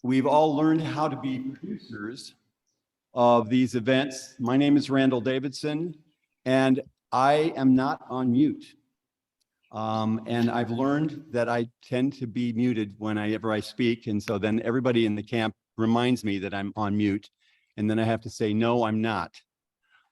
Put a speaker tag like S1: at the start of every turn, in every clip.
S1: we've all learned how to be producers of these events. My name is Randall Davidson, and I am not on mute. And I've learned that I tend to be muted whenever I speak. And so then everybody in the camp reminds me that I'm on mute. And then I have to say, no, I'm not.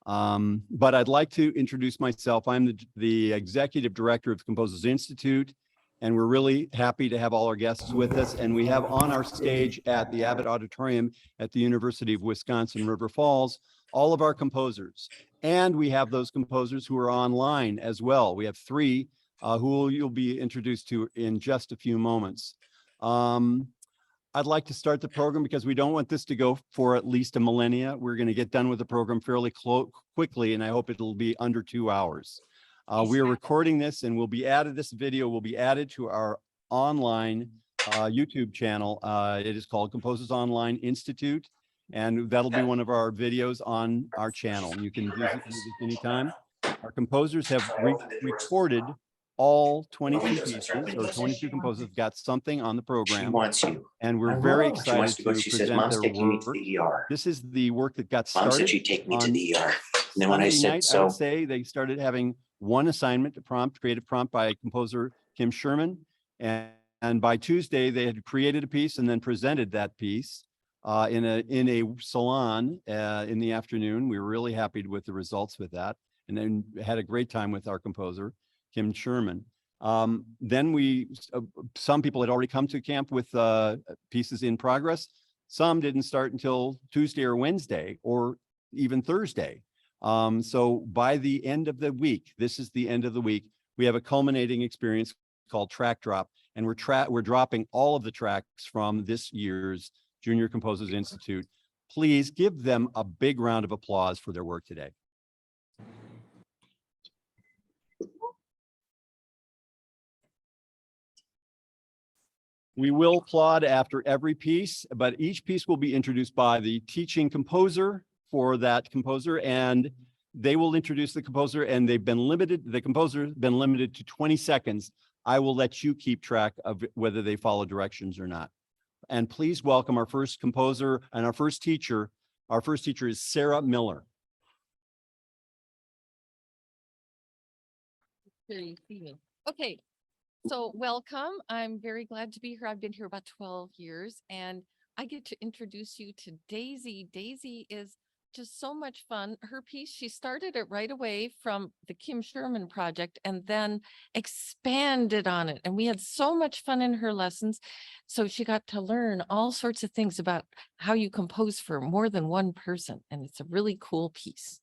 S1: But I'd like to introduce myself. I'm the executive director of the Composers Institute, and we're really happy to have all our guests with us. And we have on our stage at the Abbott Auditorium at the University of Wisconsin River Falls, all of our composers. And we have those composers who are online as well. We have three who you'll be introduced to in just a few moments. I'd like to start the program because we don't want this to go for at least a millennia. We're going to get done with the program fairly quickly, and I hope it'll be under 2 hours. We are recording this, and this video will be added to our online YouTube channel. It is called Composers Online Institute, and that'll be one of our videos on our channel. You can visit it anytime. Our composers have recorded all 22 pieces, or 22 composers got something on the program.
S2: She wants you.
S1: And we're very excited to present their work.
S2: The ER.
S1: This is the work that got started.
S2: Mom said she'd take me to the ER. And then when I
S1: Sunday
S2: said
S1: night,
S2: so,
S1: I would say they started having one assignment, a creative prompt by composer Kim Sherman. And by Tuesday, they had created a piece and then presented that piece in a salon in the afternoon. We were really happy with the results with that, and then had a great time with our composer, Kim Sherman. Then some people had already come to camp with pieces in progress. Some didn't start until Tuesday or Wednesday or even Thursday. So by the end of the week, this is the end of the week, we have a culminating experience called TrackDROP, and we're dropping all of the tracks from this year's Junior Composers Institute. Please give them a big round of applause for their work today. We will applaud after every piece, but each piece will be introduced by the teaching composer for that composer, and they will introduce the composer, and the composer has been limited to 20 seconds. I will let you keep track of whether they follow directions or not. And please welcome our first composer and our first teacher. Our first teacher is Sarah Miller.
S3: Okay. So welcome. I'm very glad to be here. I've been here about 12 years, and I get to introduce you to Daisy. Daisy is just so much fun. Her piece, she started it right away from the Kim Sherman project and then expanded on it. And we had so much fun in her lessons. So she got to learn all sorts of things about how you compose for more than one person. And it's a really cool piece.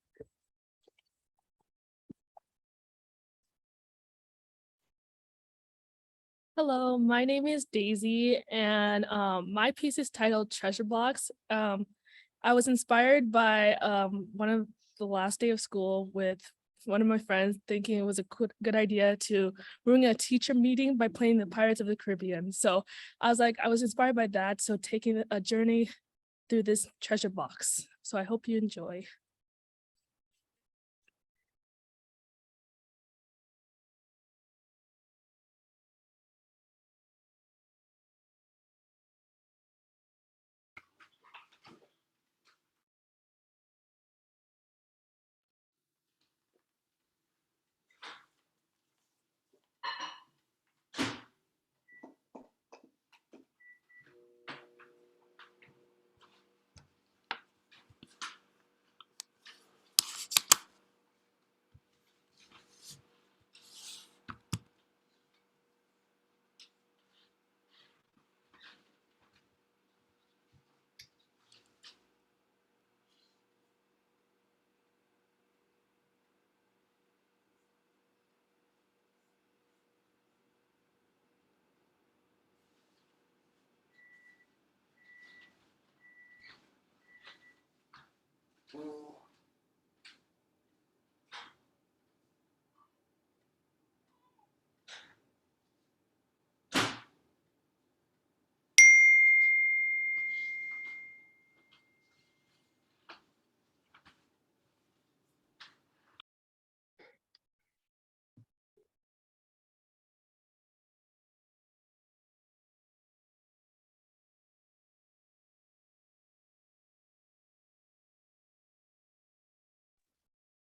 S4: Hello, my name is Daisy, and my piece is titled Treasure Box. I was inspired by one of the last day of school with one of my friends thinking it was a good idea to ruin a teacher meeting by playing the Pirates of the Caribbean. So I was inspired by that. So taking a journey through this treasure box. So I hope you enjoy.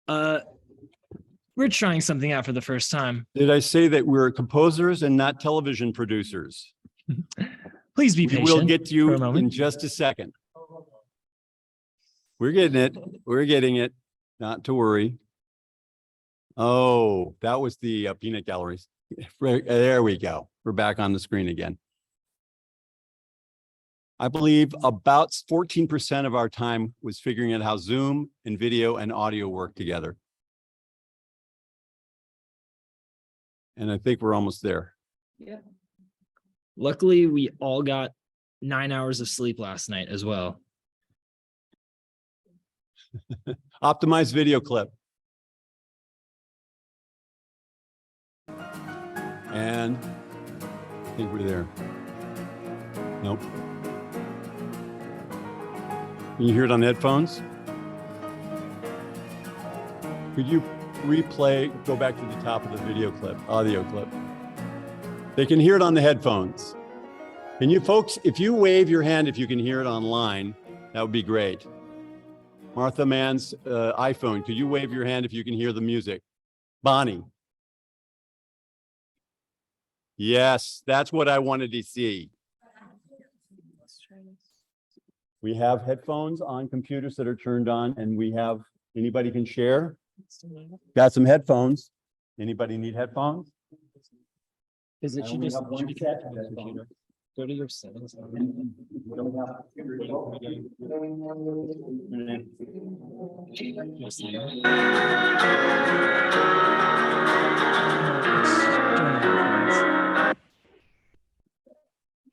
S5: We're trying something out for the first time.
S1: Did I say that we're composers and not television producers?
S5: Please be
S1: We
S5: patient.
S1: will get to you
S5: for a moment.
S1: in just a second. We're getting it. We're getting it. Not to worry. Oh, that was the peanut galleries. There we go. We're back on the screen again. I believe about 14% of our time was figuring out how Zoom and video and audio work together. And I think we're almost there.
S5: Luckily, we all got 9 hours of sleep last night as well.
S1: Optimized video clip. And I think we're there. Nope. Can you hear it on headphones? Could you replay, go back to the top of the video clip, audio clip? They can hear it on the headphones. Can you folks, if you wave your hand, if you can hear it online, that would be great. Martha Mann's iPhone, could you wave your hand if you can hear the music? Bonnie. Yes, that's what I wanted to see. We have headphones on computers that are turned on, and we have, anybody can share? Got some headphones. Anybody need headphones?
S5: Is it
S1: I
S5: you
S1: only
S5: just
S1: have one
S5: should be
S1: set
S5: connected to the
S1: of
S5: computer? Go to your settings.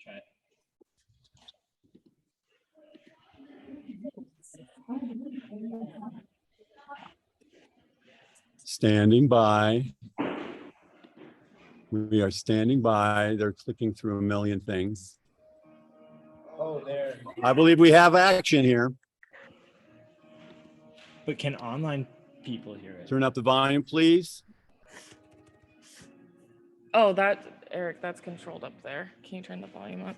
S5: Try it.
S1: Standing by. We are standing by. They're clicking through a million things.
S5: Oh, there.
S1: I believe we have action here.
S5: But can online people hear it?
S1: Turn up the volume, please.
S6: Oh, Eric, that's controlled up there. Can you turn the volume up?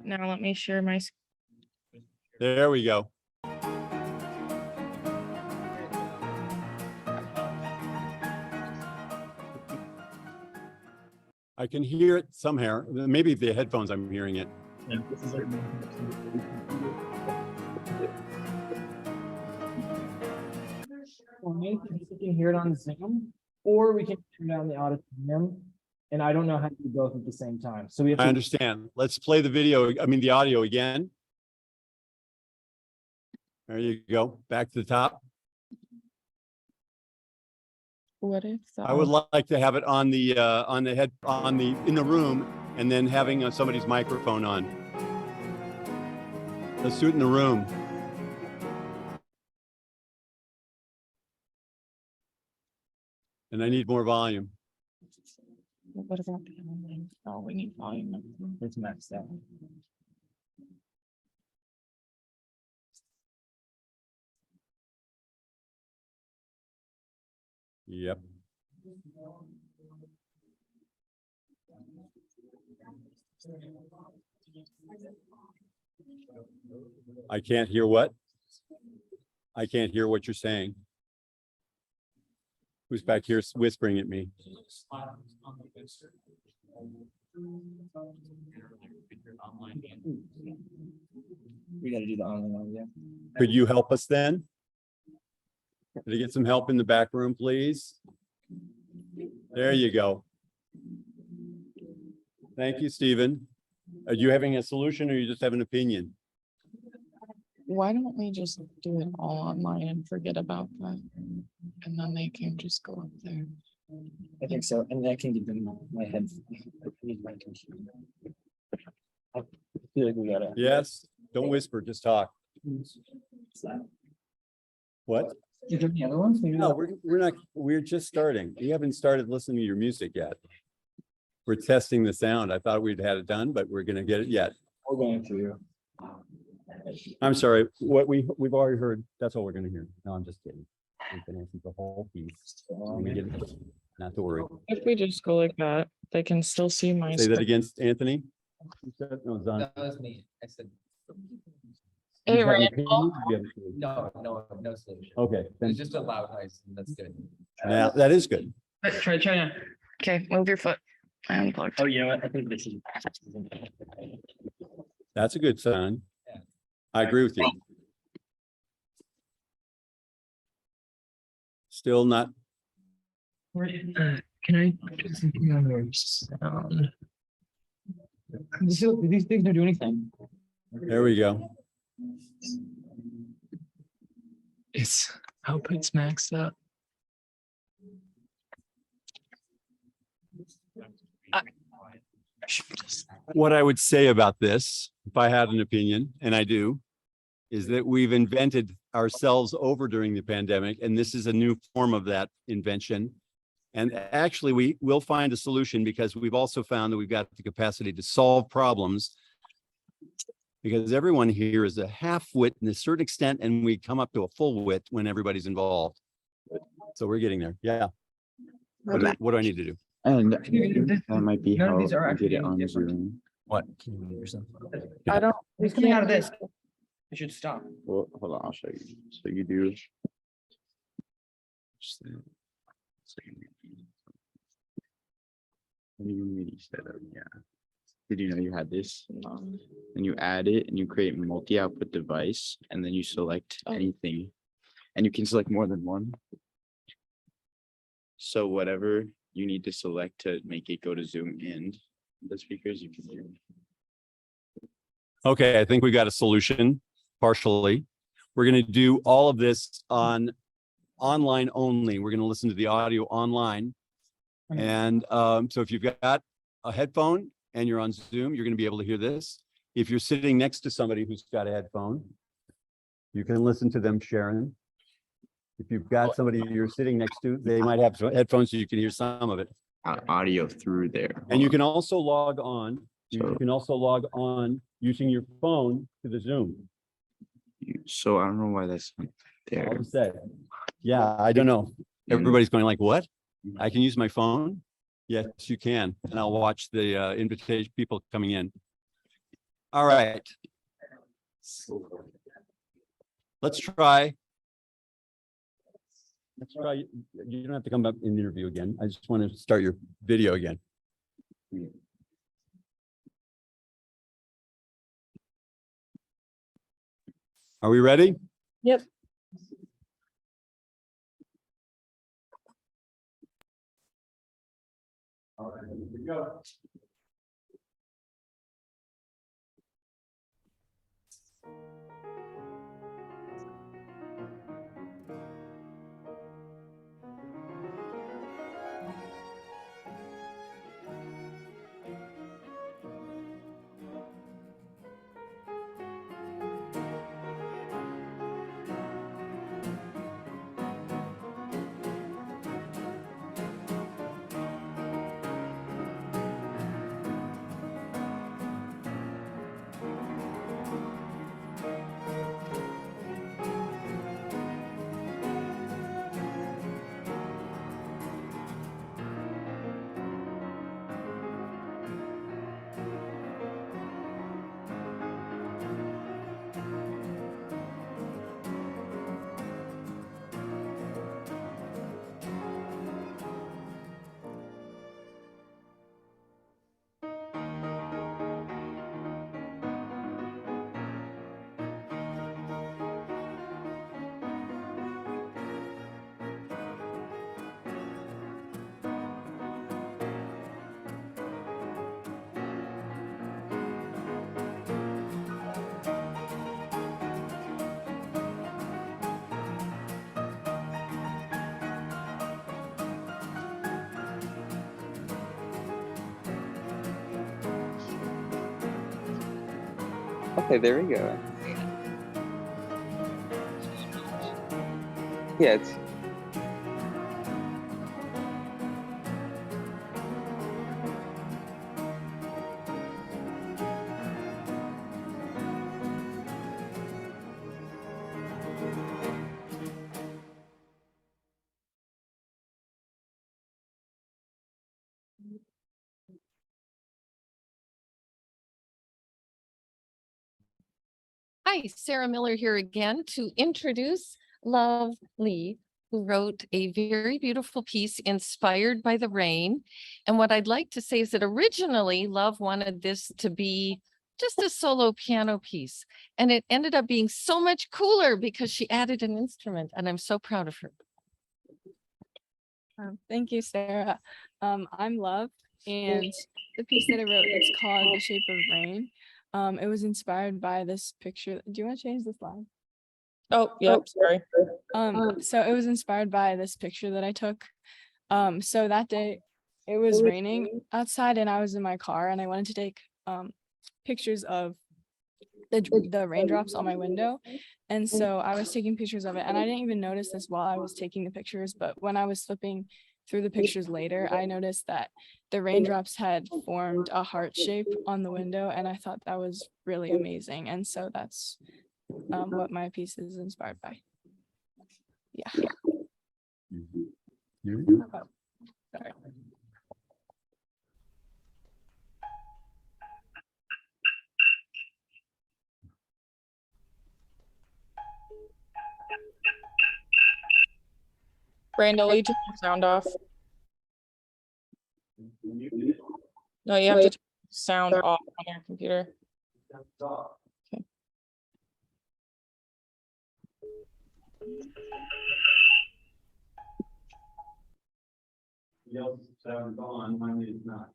S6: Now let me share my screen.
S1: There we go. I can hear it somehow. Maybe the headphones, I'm hearing it.
S5: We can hear it on Zoom, or we can turn down the auditorium. And I don't know how to do both at the same time. So we have
S1: I
S5: to.
S1: understand. Let's play the video, the audio again. There you go. Back to the top.
S6: What if
S1: I would like to have it on the head, in the room, and then having somebody's microphone on. Let's do it in the room. And I need more volume.
S6: what about the online? Oh, we need volume.
S5: It's maxed out.
S1: Yep. I can't hear what? I can't hear what you're saying. Who's back here whispering at me?
S5: We got to do the online audio.
S1: Could you help us then? Could I get some help in the back room, please? There you go. Thank you, Stephen. Are you having a solution or you just have an opinion?
S6: Why don't we just do it all online and forget about that? And then they can just go up there.
S5: I think so. And I can give them my head. I need my computer. I feel like we gotta.
S1: Yes, don't whisper, just talk. What?
S5: You doing the other ones? Maybe
S1: No, we're not, we're just starting. We haven't started listening to your music yet. We're testing the sound. I thought we'd had it done, but we're gonna get it yet.
S5: we're going through.
S1: I'm sorry, what we've already heard, that's all we're gonna hear. No, I'm just kidding. We're gonna listen to the whole piece. When we get it. Not to worry.
S6: If we just go like that, they can still see my
S1: Say that
S6: screen.
S1: against Anthony. You said- no, Zon.
S7: That was me. I said.
S6: Hey,
S1: You have an
S6: Randall.
S1: opinion? Do you have a solution?
S7: No solution.
S1: Okay, then
S7: It's just a loud noise, and that's good.
S1: now that is good.
S5: Try China.
S6: Okay, move your foot. I unplugged.
S5: Oh, you know what? I think this is.
S1: That's a good sign.
S7: Yeah.
S1: I agree with you. Still not,
S5: Can I do something on your sound? These things don't do anything.
S1: there we go.
S5: It's output's maxed up.
S1: What I would say about this, if I had an opinion, and I do, is that we've invented ourselves over during the pandemic, and this is a new form of that invention. And actually, we will find a solution because we've also found that we've got the capacity to solve problems. Because everyone here is a half-wit in a certain extent, and we come up to a full wit when everybody's involved. So we're getting there. Yeah. What do I need to do?
S8: And that might be
S5: None of
S8: how
S5: these are
S8: you get it
S5: actually
S8: on Zoom.
S1: What?
S6: I don't.
S5: It's coming out of this. It should stop.
S8: Well, hold on, I'll show you. So you do. Yeah. Did you know you had this?
S6: No.
S8: And you add it and you create multi-output device and then you select
S6: Oh.
S8: anything. And you can select more than one. So whatever you need to select to make it go to Zoom in the speakers, you can do.
S1: Okay, I think we got a solution partially. We're going to do all of this on online only. We're going to listen to the audio online. And so if you've got a headphone and you're on Zoom, you're going to be able to hear this. If you're sitting next to somebody who's got a headphone, you can listen to them sharing. If you've got somebody you're sitting next to, they might have headphones so you can hear some of it.
S8: Audio through there.
S1: And you can also log on. You
S8: So-
S1: can also log on using your phone to the Zoom.
S8: So I don't know why that's not there.
S1: I'll say, yeah, I don't know. Everybody's going like, what? I can use my phone? Yes, you can. And I'll watch the invitation, people coming in. All right. Let's try. You don't have to come up in the interview again. I just want to start your video again. Are we ready?
S4: Yep.
S1: All right, here we go.
S9: Okay, there we go. Yeah, it's
S3: Hi, Hi, Sarah Miller here again to introduce Love Lee, who wrote a very beautiful piece inspired by the rain. And what I'd like to say is that originally Love wanted this to be just a solo piano piece. And it ended up being so much cooler because she added an instrument, and I'm so proud of her.
S9: Thank you, Sarah. I'm Love, and the piece that I wrote, it's called The Shape of Rain. It was inspired by this picture. Do you want to change the slide?
S6: Oh, yep, sorry.
S9: So it was inspired by this picture that I took. So that day it was raining outside and I was in my car and I wanted to take pictures of the raindrops on my window. And so I was taking pictures of it and I didn't even notice this while I was taking the pictures, but when I was flipping through the pictures later, I noticed that the raindrops had formed a heart shape on the window and I thought that was really amazing. And so that's what my piece is inspired by. Yeah. Sorry.
S6: Randall, will you turn your sound off? No, you have to turn sound off on your computer. Okay.
S1: Sound on, mine is not.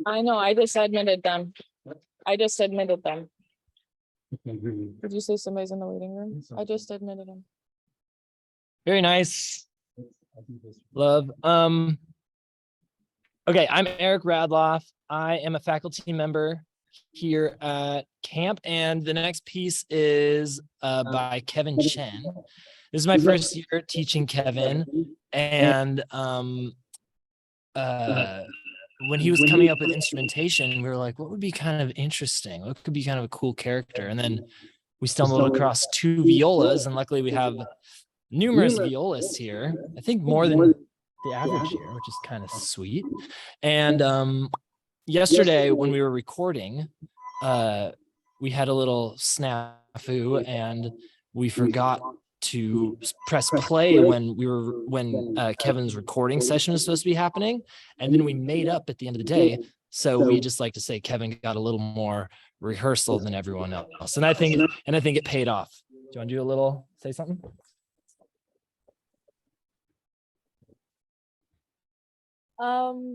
S6: I know, I just admitted them. I just admitted them. Did you say somebody's in the waiting room? I just admitted him.
S10: Very nice. Love. Okay, I'm Eric Radloff. I am a faculty member here at camp, and the next piece is by Kevin Chen. This is my first year teaching Kevin, and when he was coming up with instrumentation, we were like, what would be kind of interesting? What could be kind of a cool character? And then we stumbled across two violas, and luckily we have numerous violists here. I think more than the average year, which is kind of sweet. And yesterday when we were recording, we had a little snafu and we forgot to press play when Kevin's recording session was supposed to be happening. And then we made up at the end of the day. So we just like to say Kevin got a little more rehearsal than everyone else. And I think it paid off. Do you want to do a little, say something?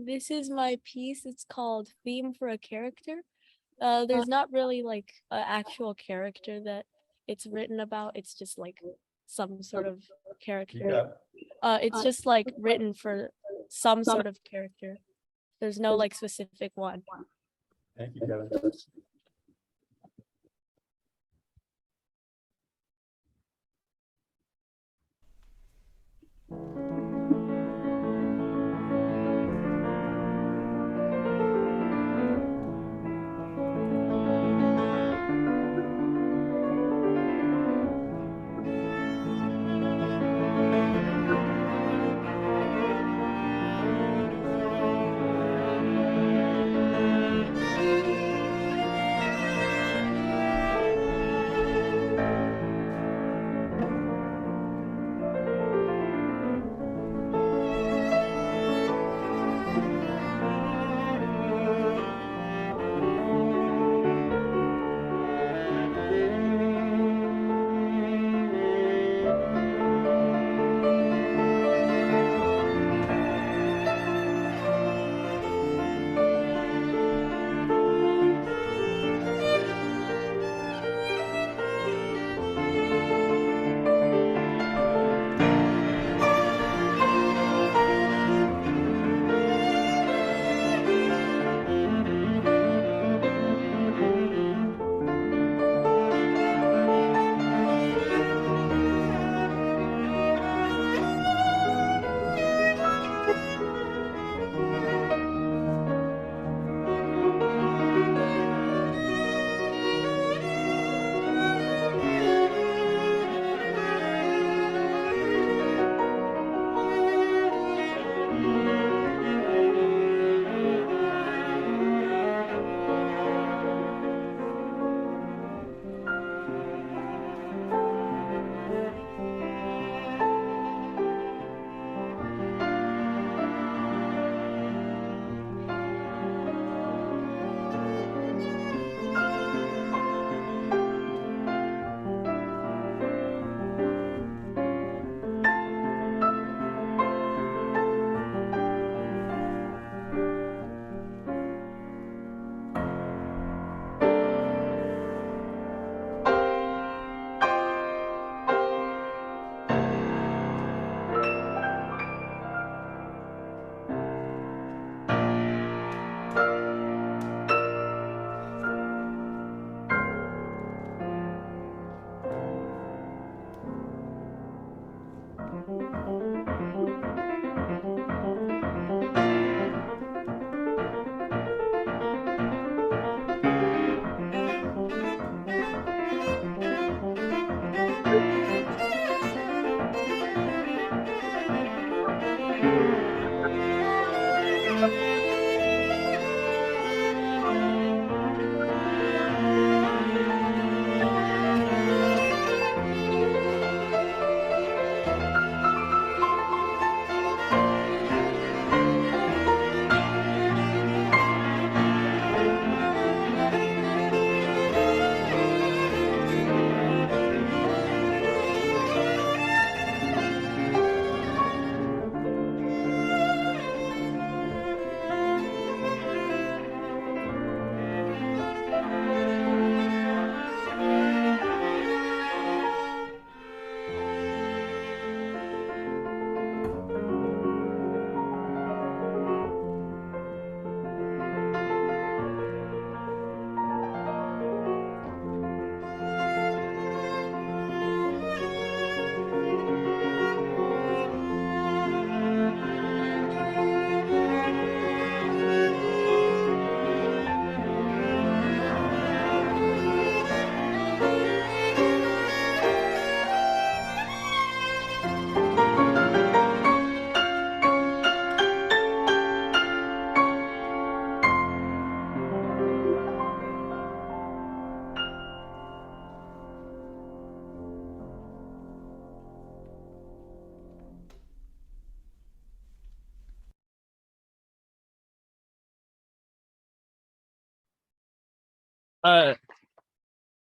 S4: This is my piece. It's called Theme for a Character. There's not really like an actual character that it's written about. It's just like some sort of character. It's just like written for some sort of character. There's no like specific one.
S1: Thank you, Kevin.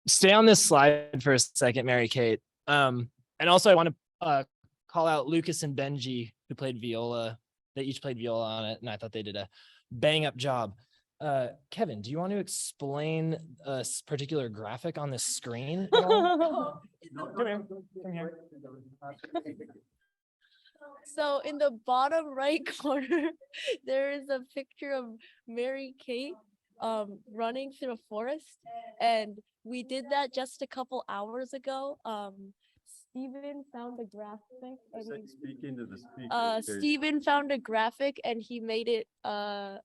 S10: Stay on this slide for a second, Mary Kate. And also I want to call out Lucas and Benji, who played viola. They each played viola on it, and I thought they did a bang up job. Kevin, do you want to explain a particular graphic on this screen at all? Come here. Come here.
S4: So in the bottom right corner, there is a picture of Mary Kate running through a forest. And we did that just a couple hours ago. Steven found a graphic and Steven found a graphic and he made it a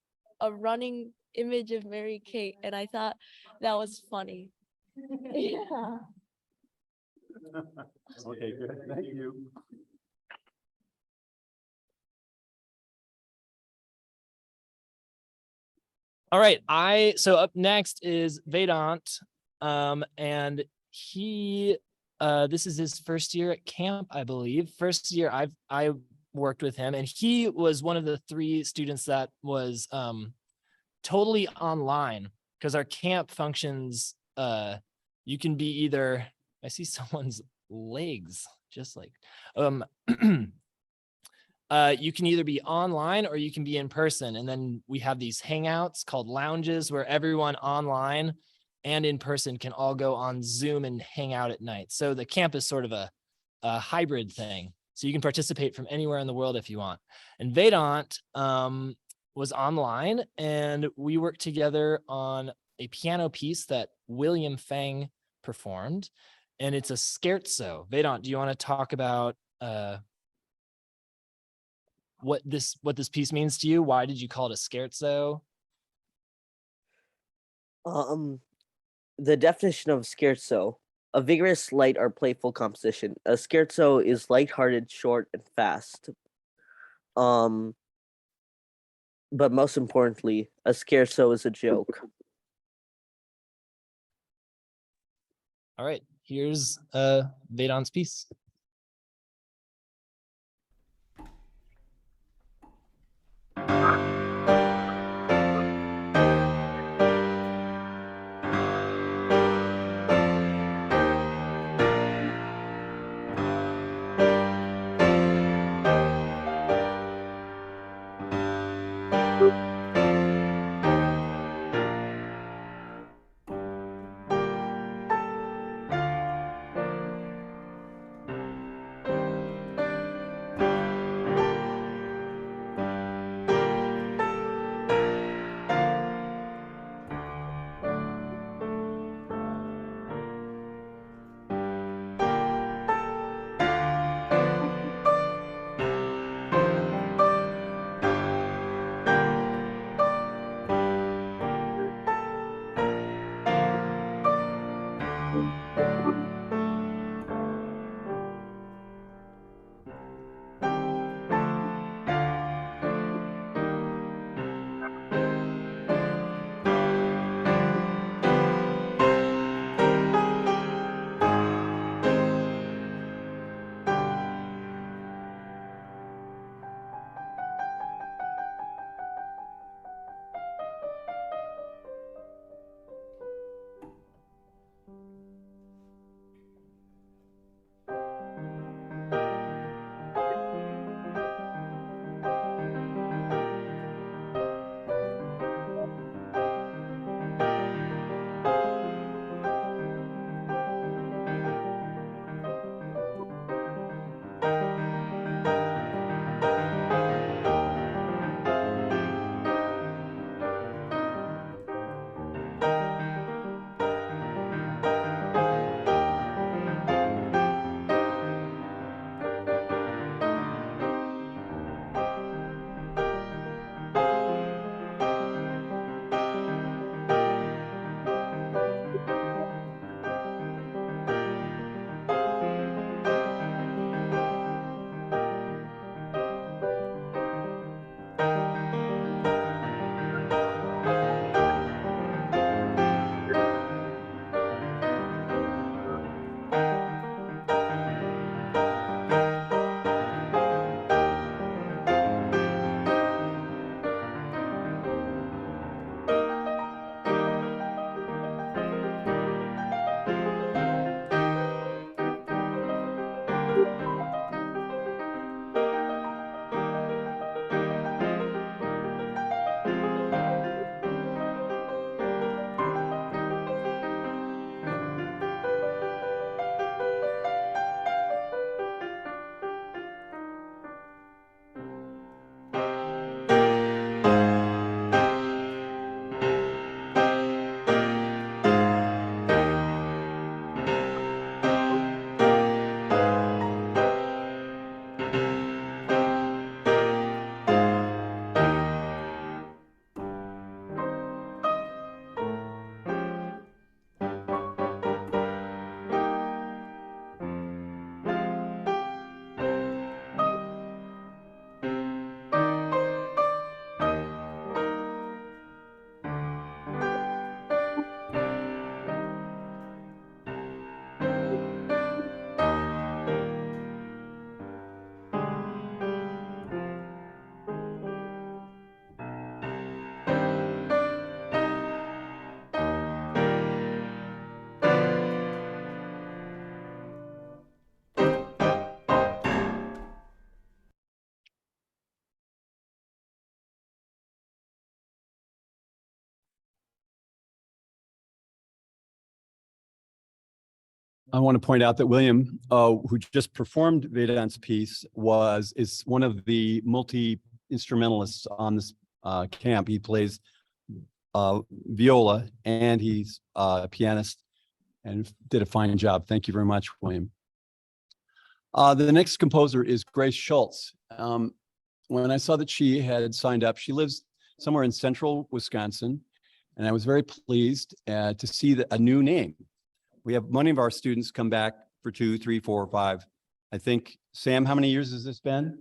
S4: running image of Mary Kate. And I thought that was funny. Yeah.
S1: Okay, good. Thank you.
S10: All right. So up next is Vedant. And he this is his first year at camp, I believe. First year I worked with him, and he was one of the 3 students that was totally online, because our camp functions you can be either, I see someone's legs just like you can either be online or you can be in person. And then we have these hangouts called lounges where everyone online and in person can all go on Zoom and hang out at night. So the camp is sort of a hybrid thing. So you can participate from anywhere in the world if you want. And Vedant was online, and we worked together on a piano piece that William Fang performed. And it's a scherzo. Vedant, do you want to talk about what this piece means to you? Why did you call it a scherzo?
S11: The definition of scherzo: a vigorous, light, or playful composition. A scherzo is lighthearted, short, and fast. But most importantly, a scherzo is a joke.
S10: All right, here's Vedant's piece.
S1: I want to point out that William, who just performed Vedant's piece, is one of the multi-instrumentalists on this camp. He plays viola and he's a pianist and did a fine job. Thank you very much, William. The next composer is Grace Schultz. When I saw that she had signed up, she lives somewhere in central Wisconsin, and I was very pleased to see a new name. We have many of our students come back for 2, 3, 4, 5. I think, Sam, how many years has this been?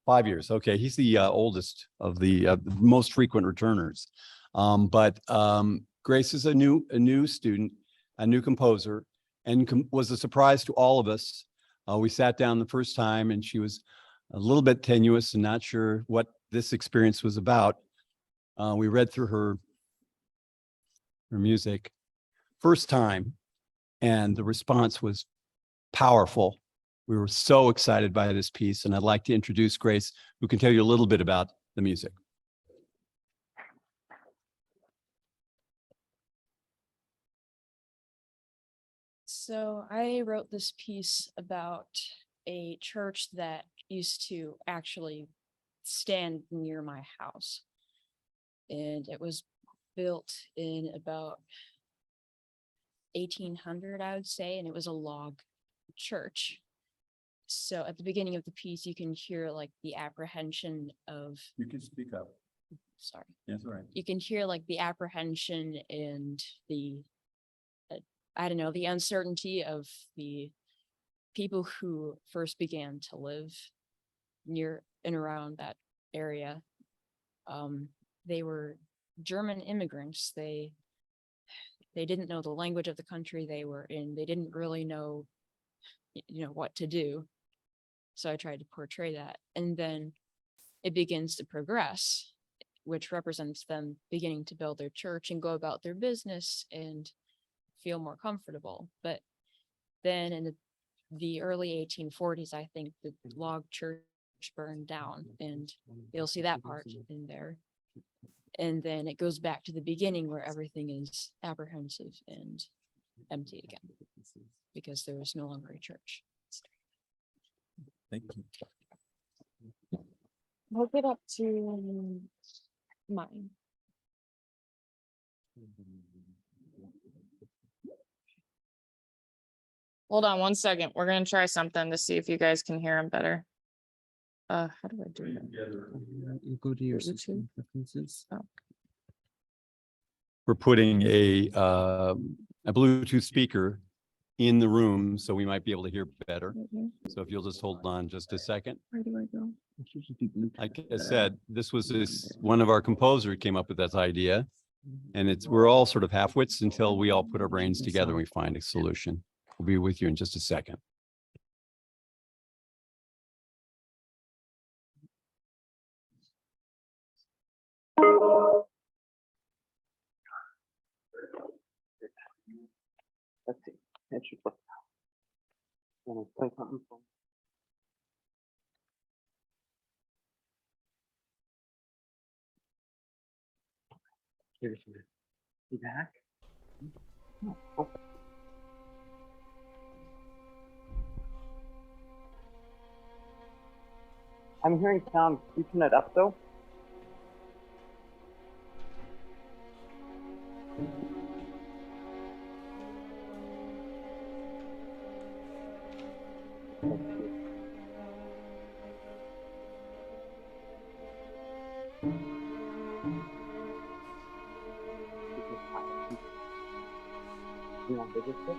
S1: 5 years. Okay, he's the oldest of the most frequent returners. But Grace is a new student, a new composer, and was a surprise to all of us. We sat down the first time, and she was a little bit tenuous and not sure what this experience was about. We read through her music first time, and the response was powerful. We were so excited by this piece, and I'd like to introduce Grace, who can tell you a little bit about the music.
S9: So I wrote this piece about a church that used to actually stand near my house. And it was built in about 1800, I would say, and it was a log church. So at the beginning of the piece, you can hear like the apprehension of,
S1: You can speak up.
S9: sorry,
S1: That's all right.
S9: you can hear like the apprehension and the, I don't know, the uncertainty of the people who first began to live near and around that area. They were German immigrants. They didn't know the language of the country they were in. They didn't really know, what to do. So I tried to portray that. And then it begins to progress, which represents them beginning to build their church and go about their business and feel more comfortable. But then in the early 1840s, I think the log church burned down, and you'll see that part in there. And then it goes back to the beginning where everything is apprehensive and empty again because there was no longer a church.
S1: Thank you.
S9: Hook it up to mine.
S6: Hold on 1 second. We're gonna try something to see if you guys can hear him better. How do I do that?
S7: You go to your system preferences.
S6: Oh.
S1: We're putting a Bluetooth speaker in the room, so we might be able to hear better. So if you'll just hold on just a second.
S6: Where do I go?
S1: Like I said, this was one of our composers came up with this idea, and we're all sort of half-wits until we all put our brains together and we find a solution. We'll be with you in just a second.
S11: Let's see. That should work. Wanna play something? Here's your feedback. Oh. I'm hearing sound. Can you turn it up though? You want bigger stuff?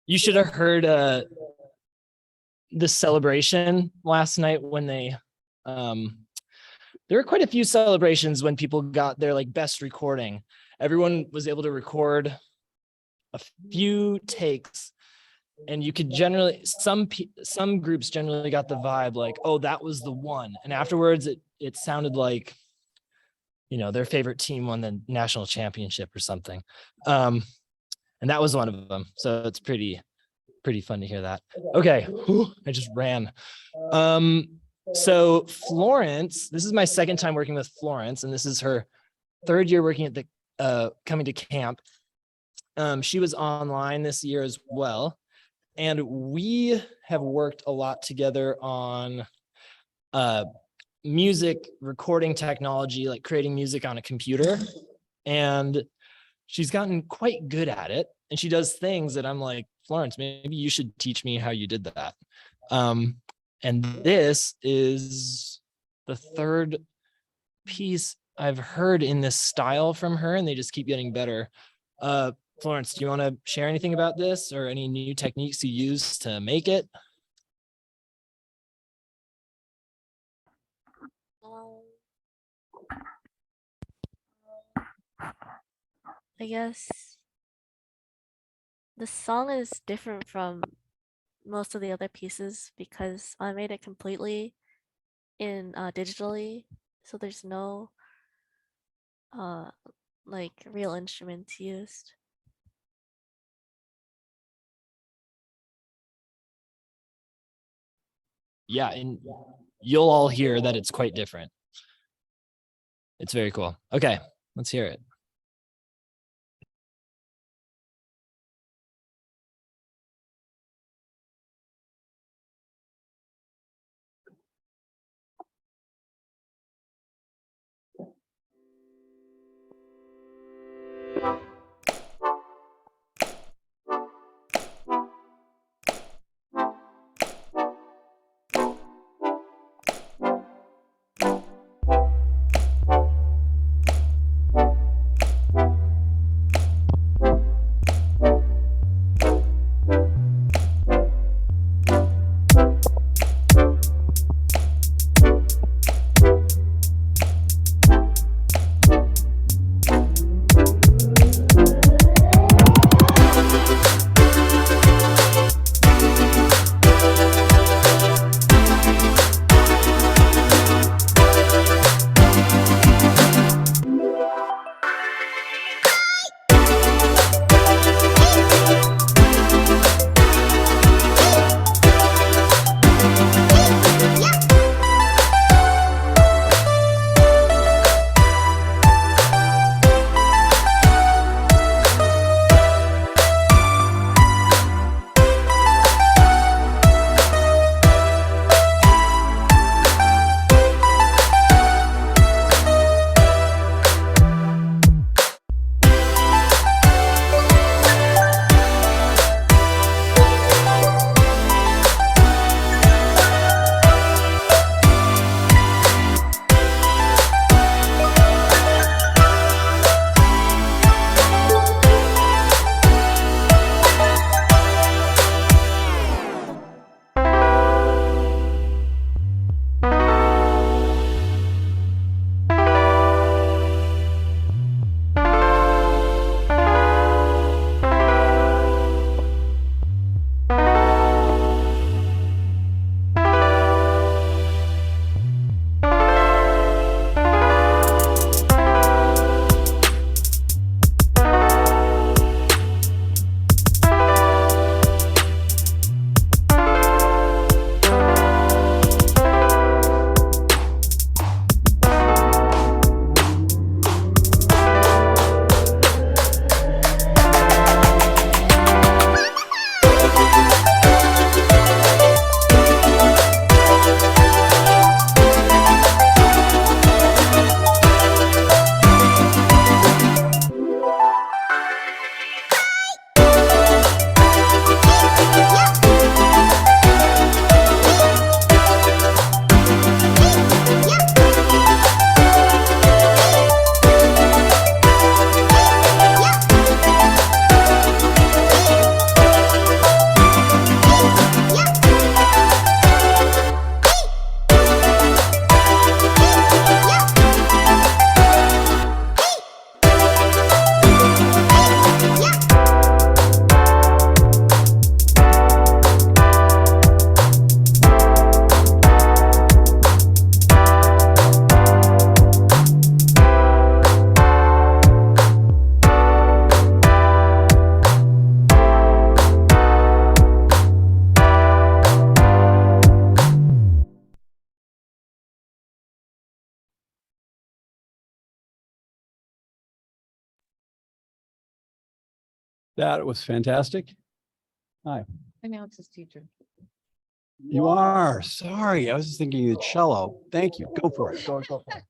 S10: You should have heard the celebration last night when there were quite a few celebrations when people got their like best recording. Everyone was able to record a few takes, and you could generally some groups generally got the vibe like, oh, that was the one, and afterwards it sounded like, you know, their favorite team won the national championship or something. And that was one of them. So it's pretty fun to hear that. Okay, I just ran. So Florence, this is my second time working with Florence, and this is her third year working at the coming to camp. She was online this year as well, and we have worked a lot together on music recording technology, like creating music on a computer, and she's gotten quite good at it, and she does things that I'm like, Florence, maybe you should teach me how you did that. And this is the third piece I've heard in this style from her, and they just keep getting better. Florence, do you want to share anything about this or any new techniques you use to make it?
S12: I guess the song is different from most of the other pieces because I made it completely in digitally, so there's no like real instruments used.
S10: Yeah, and you'll all hear that it's quite different. It's very cool. Okay, let's hear it.
S1: That was fantastic. Hi.
S3: I'm Alex's teacher.
S1: You are. Sorry. I was just thinking the cello. Thank you. Go for it. Go for it.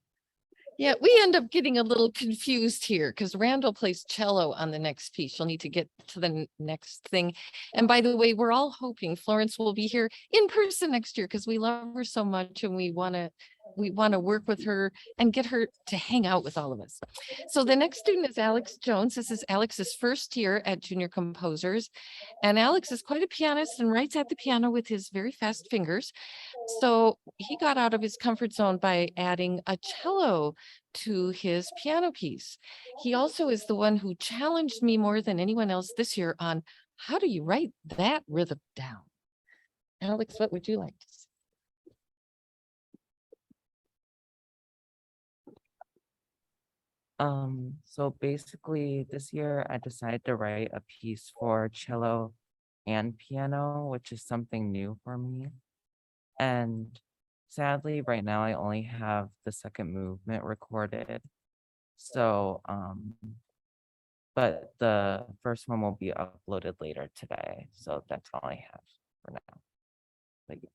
S3: Yeah, we end up getting a little confused here because Randall plays cello on the next piece. You'll need to get to the next thing. And by the way, we're all hoping Florence will be here in person next year because we love her so much and we want to work with her and get her to hang out with all of us. So the next student is Alex Jones. This is Alex's first year at Junior Composers. And Alex is quite a pianist and writes at the piano with his very fast fingers. So he got out of his comfort zone by adding a cello to his piano piece. He also is the one who challenged me more than anyone else this year on how do you write that rhythm down? Alex, what would you like to say?
S13: So basically this year I decided to write a piece for cello and piano, which is something new for me. And sadly, right now I only have the second movement recorded. So, but the first one will be uploaded later today. So that's all I have for now. But yeah.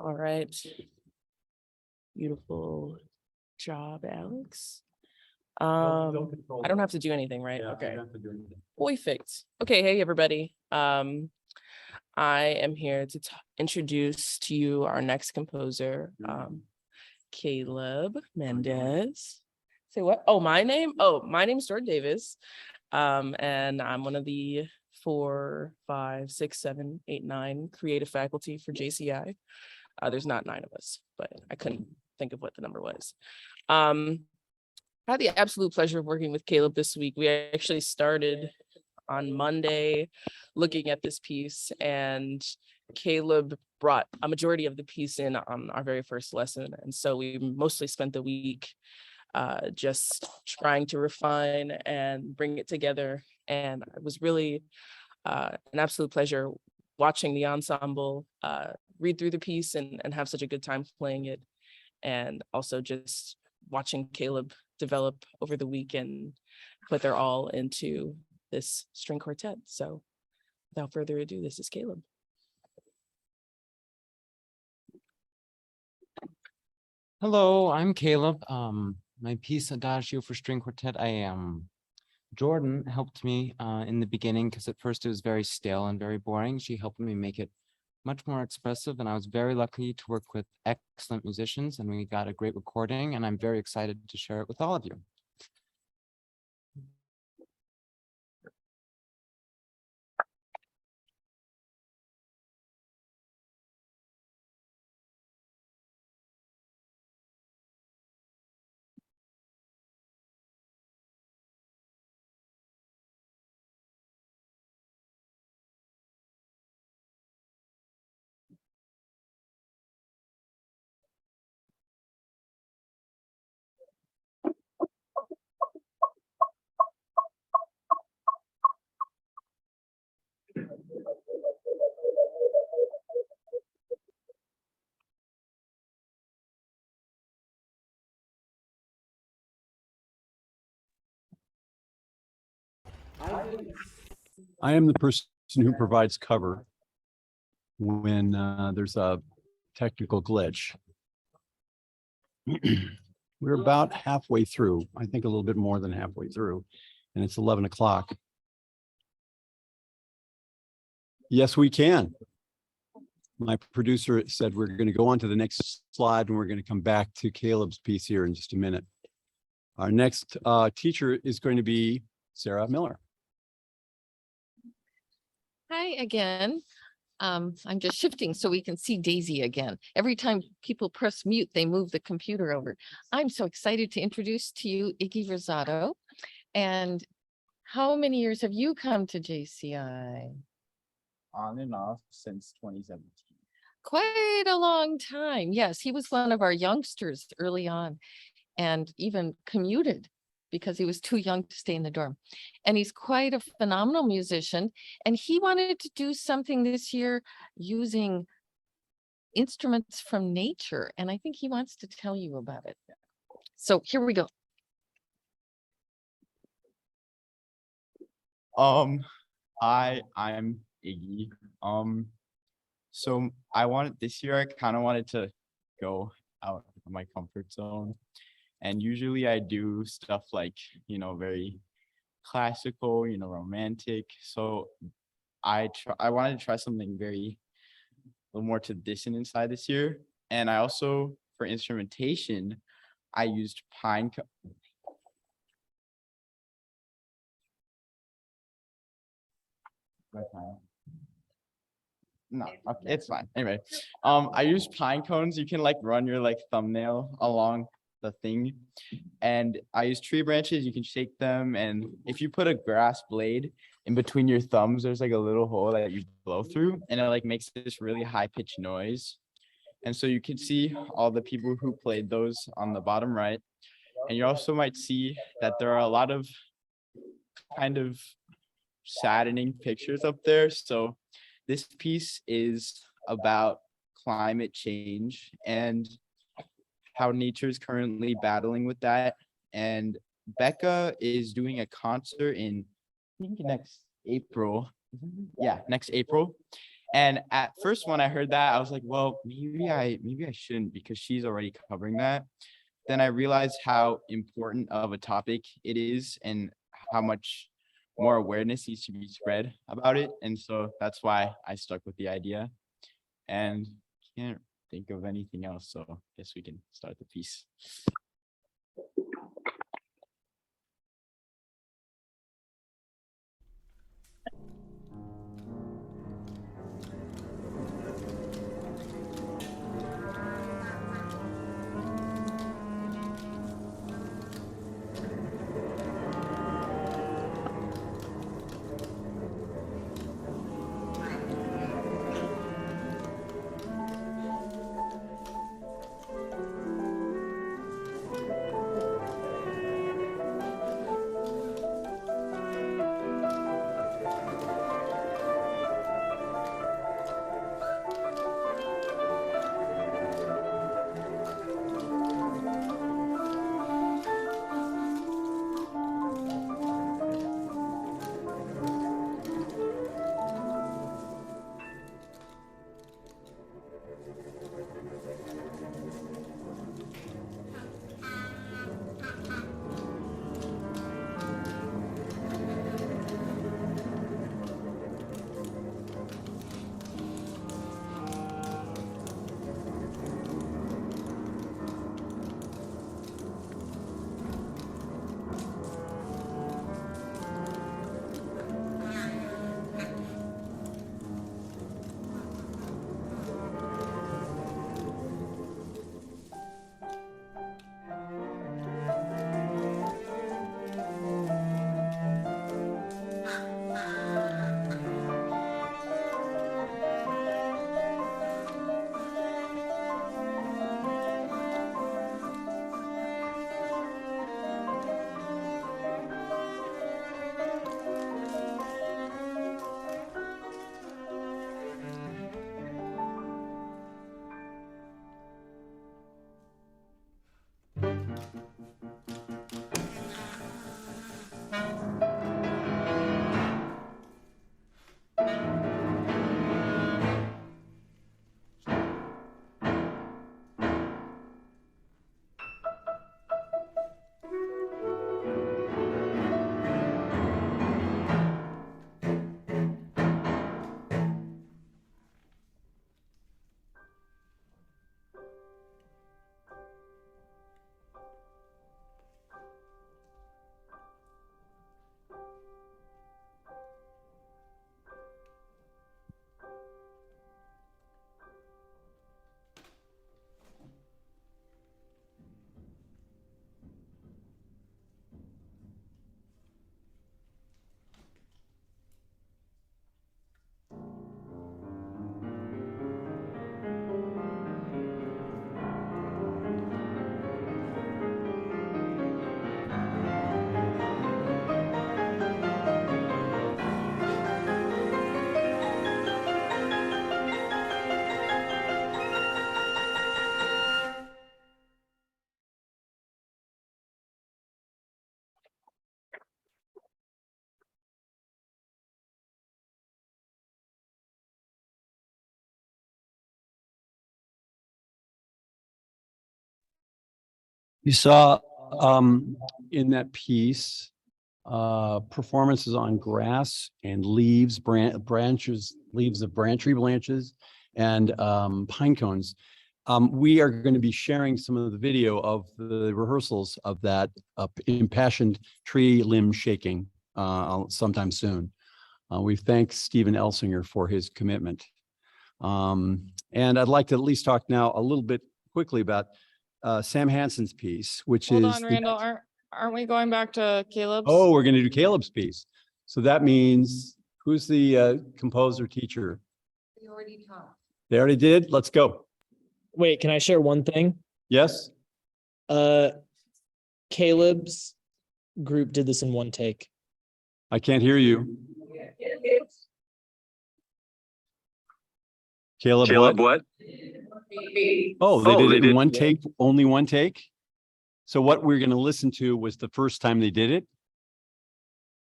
S14: All right. Beautiful job, Alex. I don't have to do anything, right? Okay. Perfect. Okay, hey everybody. I am here to introduce to you our next composer, Caleb Mendez. Say what? Oh, my name? Oh, my name's Jordan Davis. And I'm one of the 4, 5, 6, 7, 8, 9 creative faculty for JCI. There's not 9 of us, but I couldn't think of what the number was. I had the absolute pleasure of working with Caleb this week. We actually started on Monday looking at this piece, and Caleb brought a majority of the piece in on our very first lesson. And so we mostly spent the week just trying to refine and bring it together. And it was really an absolute pleasure watching the ensemble read through the piece and have such a good time playing it. And also just watching Caleb develop over the weekend, put their all into this string quartet. So without further ado, this is Caleb.
S7: Hello, I'm Caleb. My piece Adagio for string quartet, Jordan helped me in the beginning because at first it was very stale and very boring. She helped me make it much more expressive, and I was very lucky to work with excellent musicians, and we got a great recording, and I'm very excited to share it with all of you.
S1: I am the person who provides cover when there's a technical glitch. We're about halfway through, I think a little bit more than halfway through, and it's 11 o'clock. Yes, we can. My producer said we're going to go on to the next slide and we're going to come back to Caleb's piece here in just a minute. Our next teacher is going to be Sarah Miller.
S3: Hi again. I'm just shifting so we can see Daisy again. Every time people press mute, they move the computer over. I'm so excited to introduce to you Iggy Rosado. And how many years have you come to JCI?
S8: On and off since 2017.
S3: Quite a long time. Yes, he was one of our youngsters early on and even commuted because he was too young to stay in the dorm. And he's quite a phenomenal musician. And he wanted to do something this year using instruments from nature. And I think he wants to tell you about it. So here we go.
S8: Hi, I'm Iggy. So this year I kind of wanted to go out of my comfort zone. And usually I do stuff like, very classical, romantic. So I wanted to try something a little more to the dissonant side this year. And I also, for instrumentation, I used pine. No, okay, it's fine. Anyway, I use pine cones. You can run your thumbnail along the thing, and I use tree branches. You can shake them, and if you put a grass blade in between your thumbs, there's a little hole that you blow through, and it makes this really high pitched noise. And so you can see all the people who played those on the bottom right, and you also might see that there are a lot of kind of saddening pictures up there. So this piece is about climate change and how nature is currently battling with that. And Becca is doing a concert in, I think, next April. Yeah, next April. And at first, when I heard that, I was like, well, maybe I shouldn't, because she's already covering that. Then I realized how important of a topic it is and how much more awareness needs to be spread about it. And so that's why I stuck with the idea, and can't think of anything else. So I guess we can start the piece.
S1: You saw in that piece performances on grass and leaves, branches, leaves of tree branches, and pine cones. We are going to be sharing some of the video of the rehearsals of that impassioned tree limb shaking sometime soon. We thank Stephen Elsinger for his commitment. And I'd like to at least talk now a little bit quickly about Sam Hansen's piece, which
S6: Hold
S1: is
S6: on, Randall, aren't we going back to Caleb's?
S1: oh, we're going to do Caleb's piece. So that means who's the composer teacher?
S3: We already talked.
S1: They already did. Let's go.
S5: Wait, can I share one thing?
S1: Yes.
S5: Caleb's group did this in one take.
S1: I can't hear you. Caleb, what? Oh, they did it in one take, only one take? So what we're going to listen to was the first time they did it?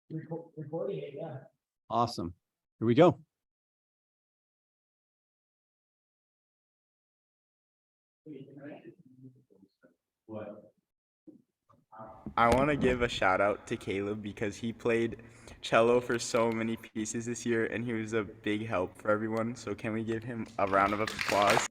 S5: Recording it, yeah.
S1: Awesome. Here we go.
S8: I want to give a shout out to Caleb because he played cello for so many pieces this year and he was a big help for everyone. So can we give him a round of applause?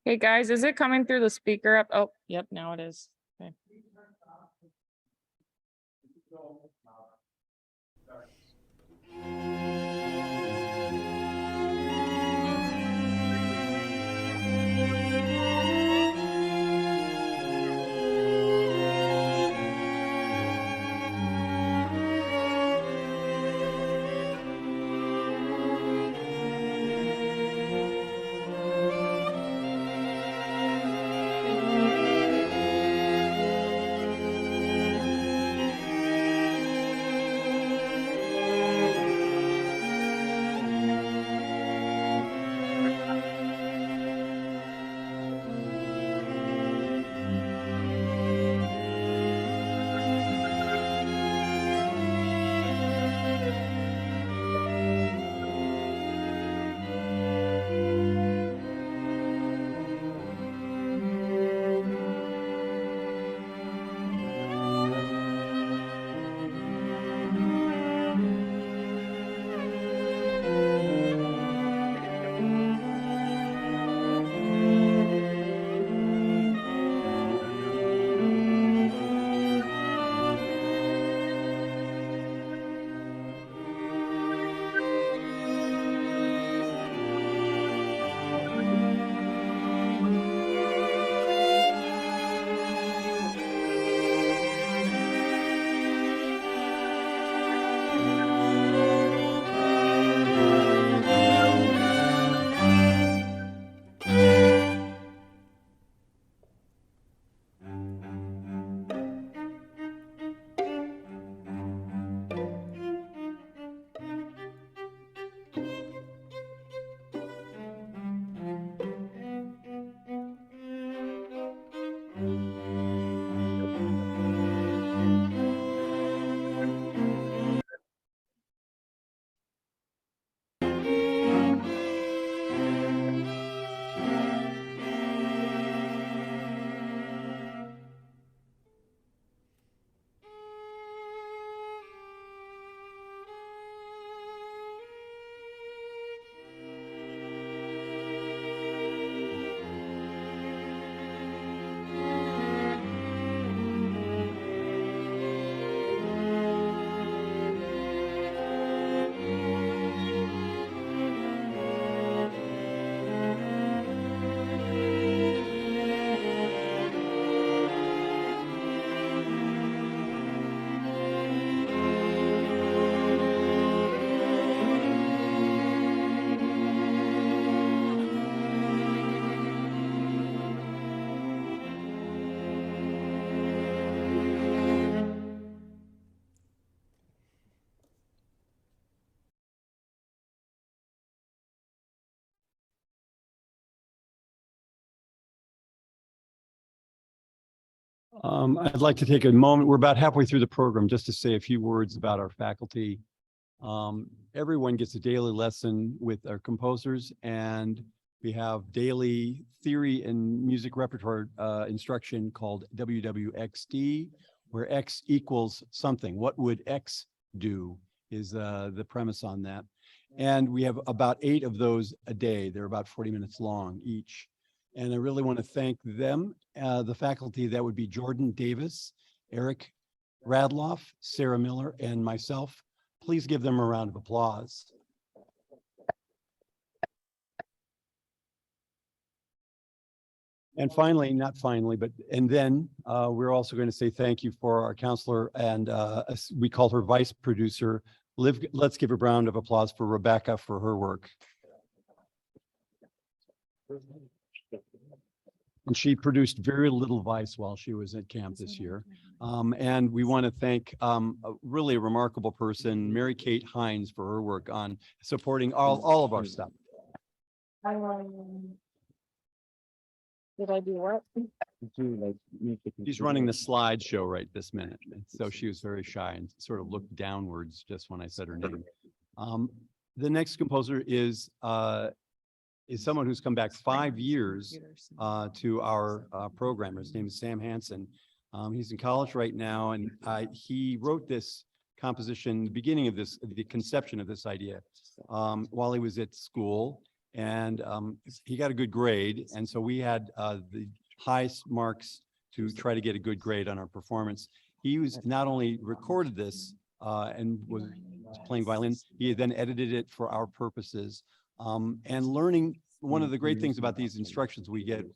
S6: Hey, guys, is it coming through the speaker up? Oh, yep, now it is. Okay.
S1: I'd like to take a moment. We're about halfway through the program just to say a few words about our faculty. Everyone gets a daily lesson with our composers, and we have daily theory and music repertoire instruction called WWXD, where X equals something. What would X do is the premise on that. And we have about 8 of those a day. They're about 40 minutes long each. And I really want to thank them, the faculty. That would be Jordan Davis, Eric Radloff, Sarah Miller, and myself. Please give them a round of applause. And finally, not finally, but, and then we're also going to say thank you for our counselor, and we call her vice producer. Let's give a round of applause for Rebecca for her work. And she produced very little Vice while she was at camp this year. And we want to thank a really remarkable person, Mary Kate Hines, for her work on supporting all of our stuff.
S6: Did I do what?
S1: She's running the slideshow right this minute. And so she was very shy and sort of looked downwards just when I said her name. The next composer is someone who's come back 5 years to our program. His name is Sam Hansen. He's in college right now, and he wrote this composition, the beginning of this, the conception of this idea, while he was at school, and he got a good grade, and so we had the highest marks to try to get a good grade on our performance. He was not only recorded this and was playing violin, he then edited it for our purposes. And learning, one of the great things about these instructions, we get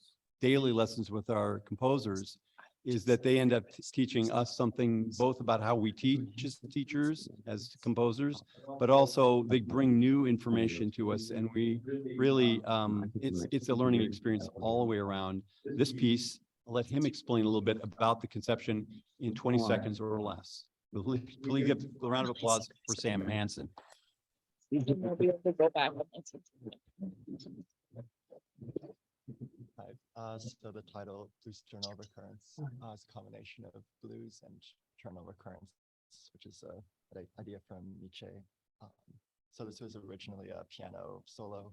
S1: daily lessons with our composers, is that they end up teaching us something both about how we teach as teachers, as composers, but also they bring new information to us, and we really, it's a learning experience all the way around. This piece, I'll let him explain a little bit about the conception in 20 seconds or less. Please give a round of applause for Sam Hansen.
S6: We'll be able to go back.
S15: So the title, Blues Journal Recurrence, is a combination of blues and journal recurrence, which is an idea from Nietzsche. So this was originally a piano solo,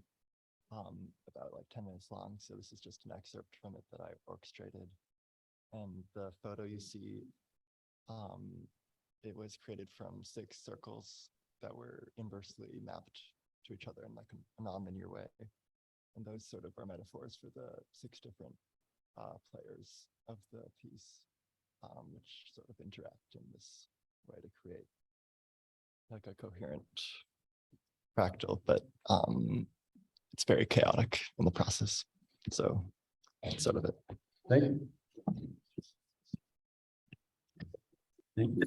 S15: about like 10 minutes long. So this is just an excerpt from it that I orchestrated. And the photo you see, it was created from 6 circles that were inversely mapped to each other in like a non-linear way. And those sort of are metaphors for the 6 different players of the piece, which sort of interact in this way to create like a coherent fractal, but it's very chaotic in the process. So that's sort of it.
S1: Thank you. Thank you.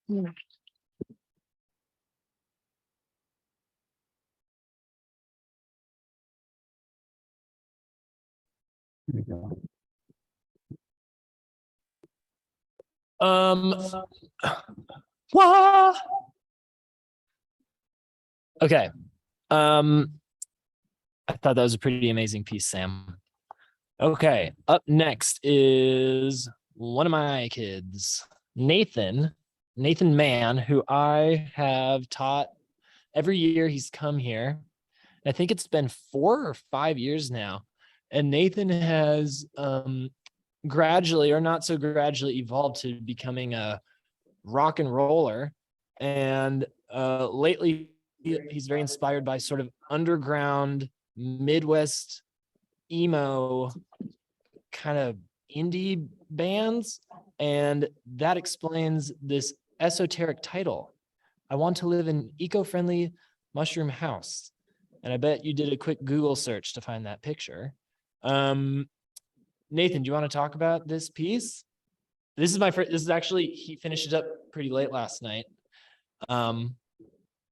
S1: There you go.
S10: Wah! Okay. I thought that was a pretty amazing piece, Sam. Okay, up next is one of my kids, Nathan Mann, who I have taught every year he's come here. I think it's been 4 or 5 years now. And Nathan has gradually, or not so gradually, evolved to becoming a rock and roller. And lately, he's very inspired by sort of underground Midwest emo kind of indie bands. And that explains this esoteric title. I want to live in eco-friendly mushroom house. And I bet you did a quick Google search to find that picture. Nathan, do you want to talk about this piece? This is my first, this is actually, he finished it up pretty late last night. And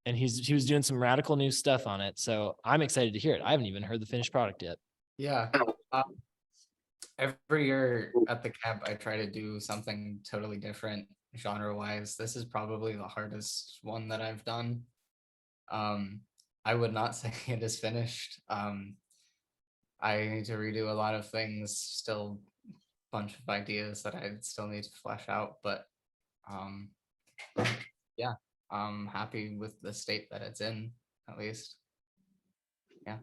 S10: he was doing some radical new stuff on it. So I'm excited to hear it. I haven't even heard the finished product yet.
S16: Yeah. Every year at the camp, I try to do something totally different genre-wise. This is probably the hardest one that I've done. I would not say it is finished. I need to redo a lot of things, still a bunch of ideas that I still need to flesh out, but yeah, I'm happy with the state that it's in, at least. Yeah.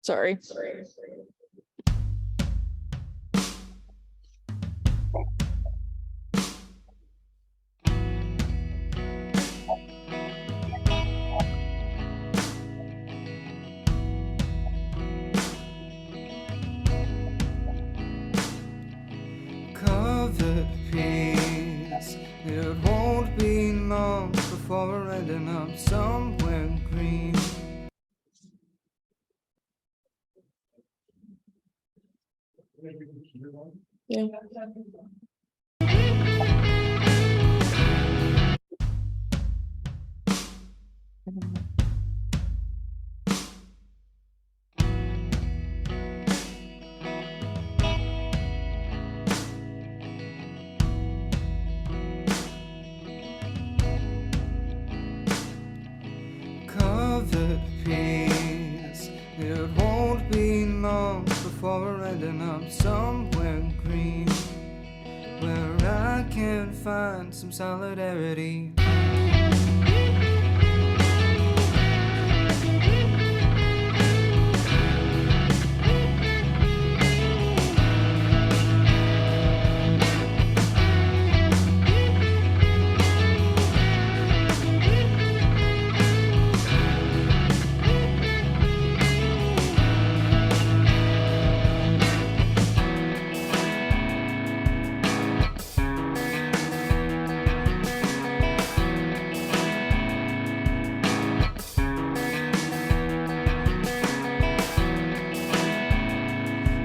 S6: Sorry.
S17: Covered peace, it won't be long before we're ending up somewhere green.
S6: Yeah.
S17: Covered peace, it won't be long before we're ending up somewhere green, where I can find some solidarity.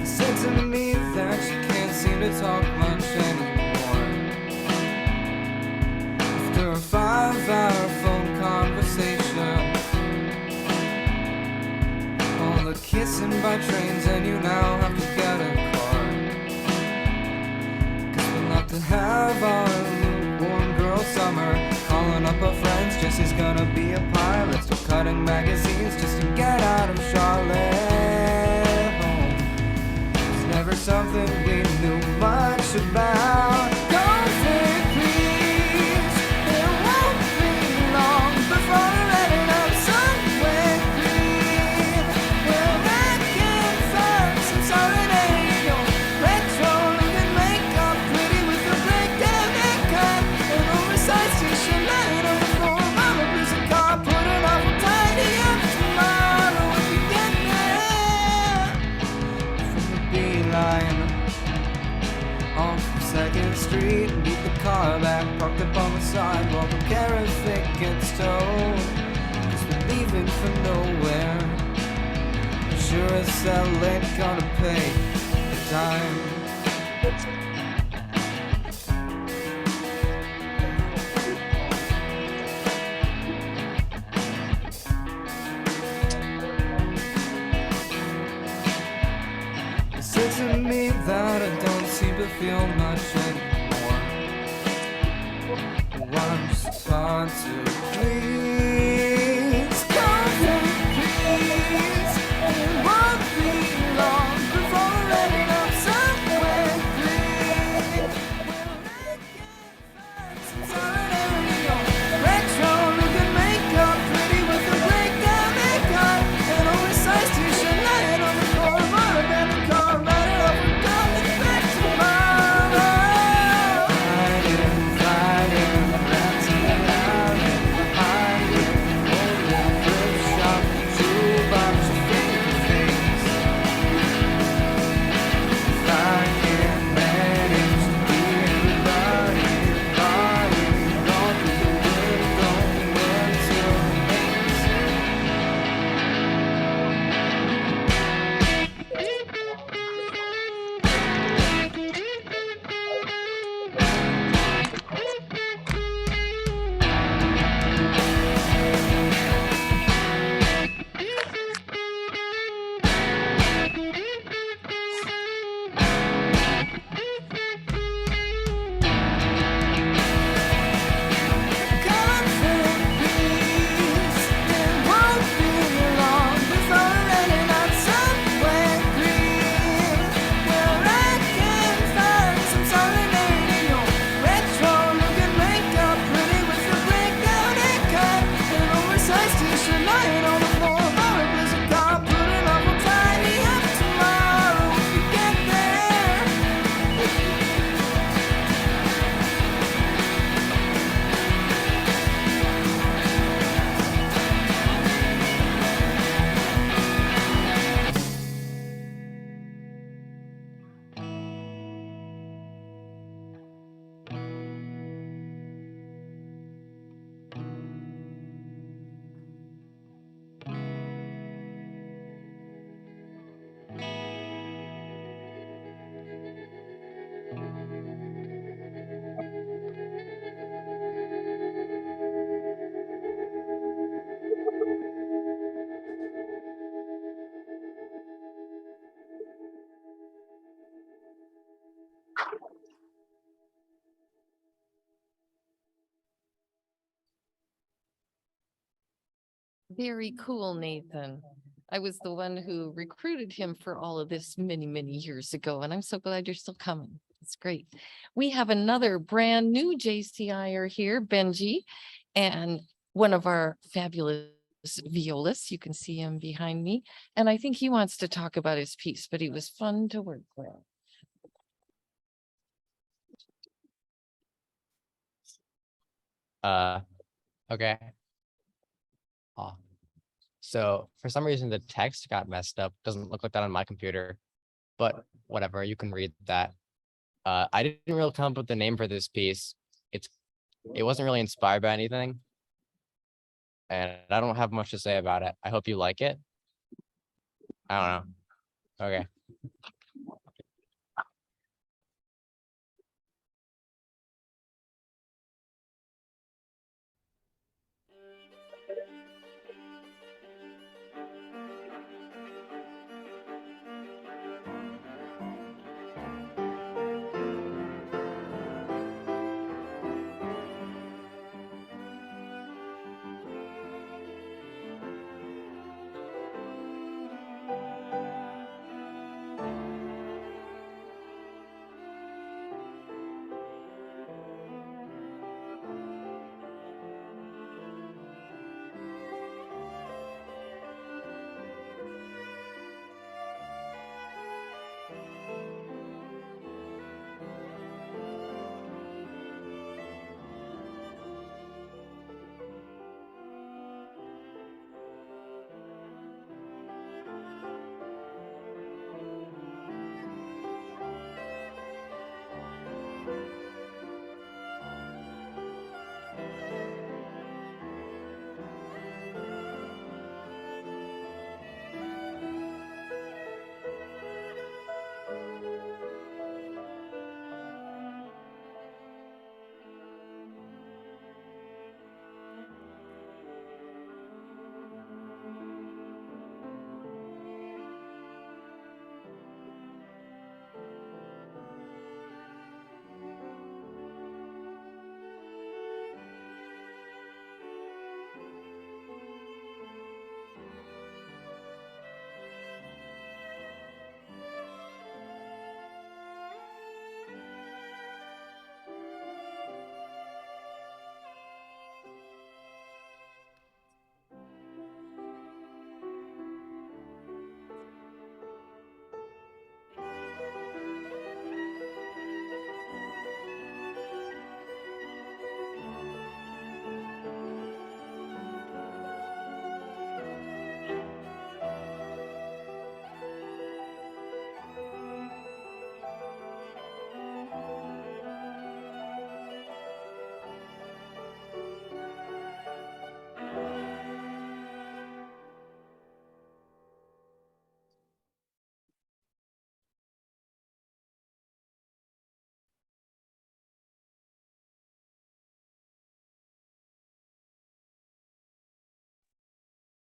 S17: Said to me that she can't seem to talk much anymore. After a 5-hour phone conversation, all the kissing by trains, and you now have to get a car. 'Cause we love to have our lukewarm girl summer, calling up our friends. Jesse's gonna be a pilot, still cutting magazines just to get out of Charlotte. Never something we knew much about. Covered peace, it won't be long before we're ending up somewhere green, where I can find some solidarity. Retro and makeup, pretty with a breakdown haircut, an oversized t-shirt lying on the floor. Mama plays a car, put it off, we'll tidy up tomorrow when we get there. Beeline off 2nd Street, beat the car back, parked up on the sidewalk, where carrot thick gets towed. leaving for nowhere. Sure as hell ain't gonna pay a dime. It said to me that I don't seem to feel much anymore. Well, I'm just trying to please come and please. It won't be long before we're ending up somewhere green. Some solidarity on retro looking makeup, pretty with the breakdown they got. An oversized t-shirt lying on the floor of our abandoned car. Right up, we're coming back tomorrow. Flying, dancing around in the highway, holding thrift shop, shoebox of favorite things. If I can't manage to be everybody, gone through the window, went to
S3: Very cool, Nathan. I was the one who recruited him for all of this many, many years ago, and I'm so glad you're still coming. It's great. We have another brand new JCIer here, Benji, and one of our fabulous violists. You can see him behind me, and I think he wants to talk about his piece, but he was fun to work with.
S18: Okay. So for some reason, the text got messed up. Doesn't look like that on my computer, but whatever, you can read that. I didn't really come up with the name for this piece. It wasn't really inspired by anything. And I don't have much to say about it. I hope you like it. I don't know. Okay.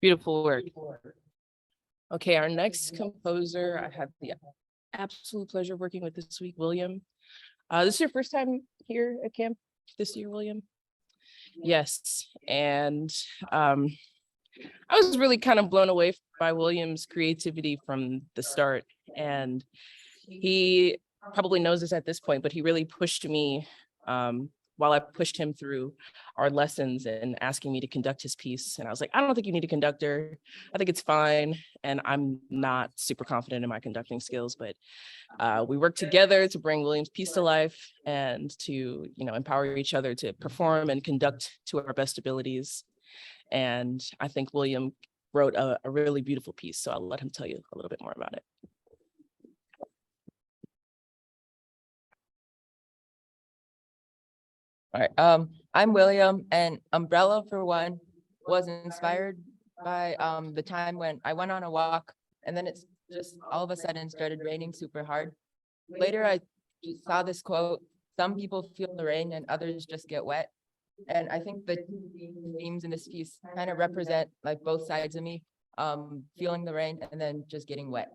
S14: Beautiful work. Okay, our next composer, I had the absolute pleasure of working with this week, William. This is your first time here at camp this year, William? Yes, and I was really kind of blown away by William's creativity from the start. And he probably knows this at this point, but he really pushed me while I pushed him through our lessons and asking me to conduct his piece. And I was like, I don't think you need a conductor. I think it's fine. And I'm not super confident in my conducting skills, but we worked together to bring William's piece to life and to, empower each other to perform and conduct to our best abilities. And I think William wrote a really beautiful piece. So I'll let him tell you a little bit more about it.
S13: All right. I'm William, and Umbrella for one was inspired by the time when I went on a walk and then it's just all of a sudden started raining super hard. Later, I just saw this quote: "Some people feel the rain and others just get wet." And I think the themes in this piece kind of represent like both sides of me, feeling the rain and then just getting wet.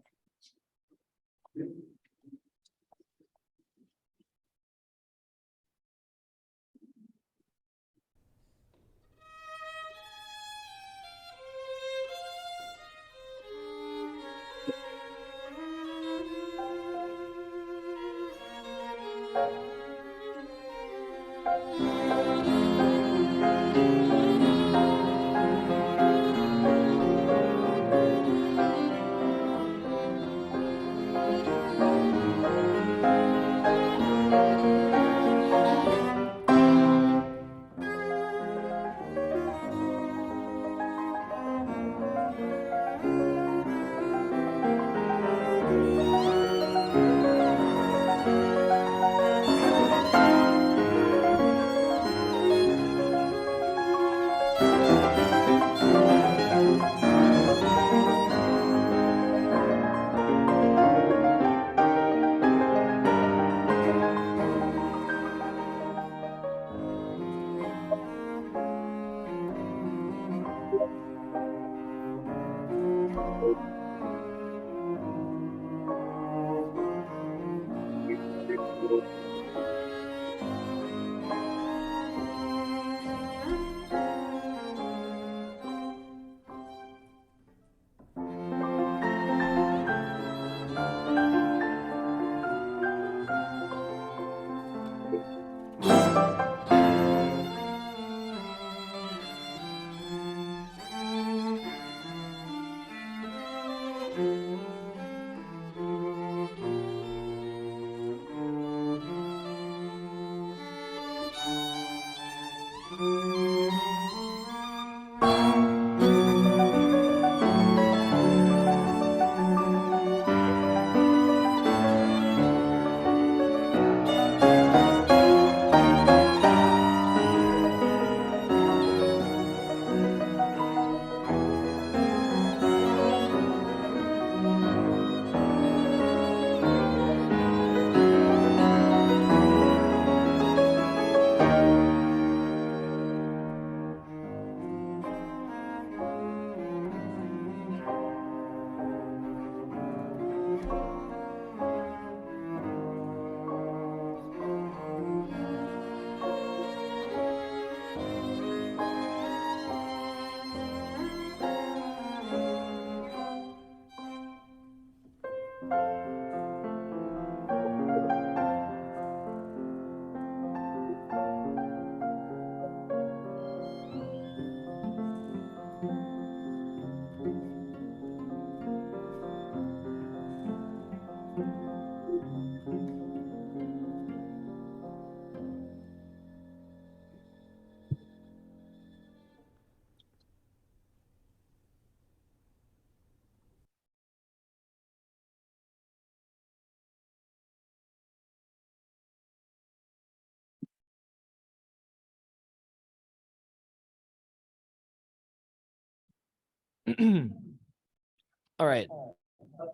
S10: All right.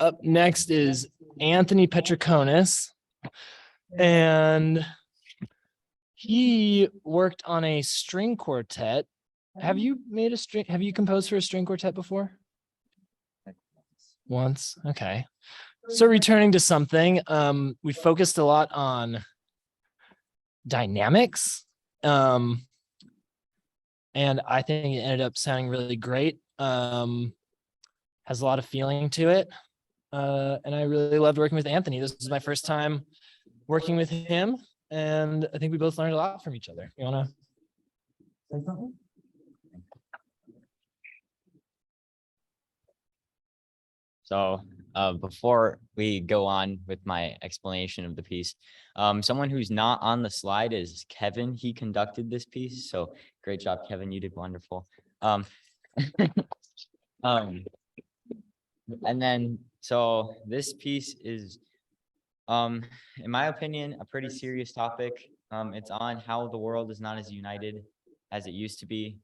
S10: Up next is Anthony Petroconis. And he worked on a string quartet Have you made a string? Have you composed for a string quartet before? Once. Okay. So returning to something, we focused a lot on dynamics. And I think it ended up sounding really great. Has a lot of feeling to it. And I really loved working with Anthony. This is my first time working with him. And I think we both learned a lot from each other. You wanna say something?
S19: So before we go on with my explanation of the piece, someone who's not on the slide is Kevin. He conducted this piece. So great job, Kevin. You did wonderful. And then, so this piece is, in my opinion, a pretty serious topic. It's on how the world is not as united as it used to be.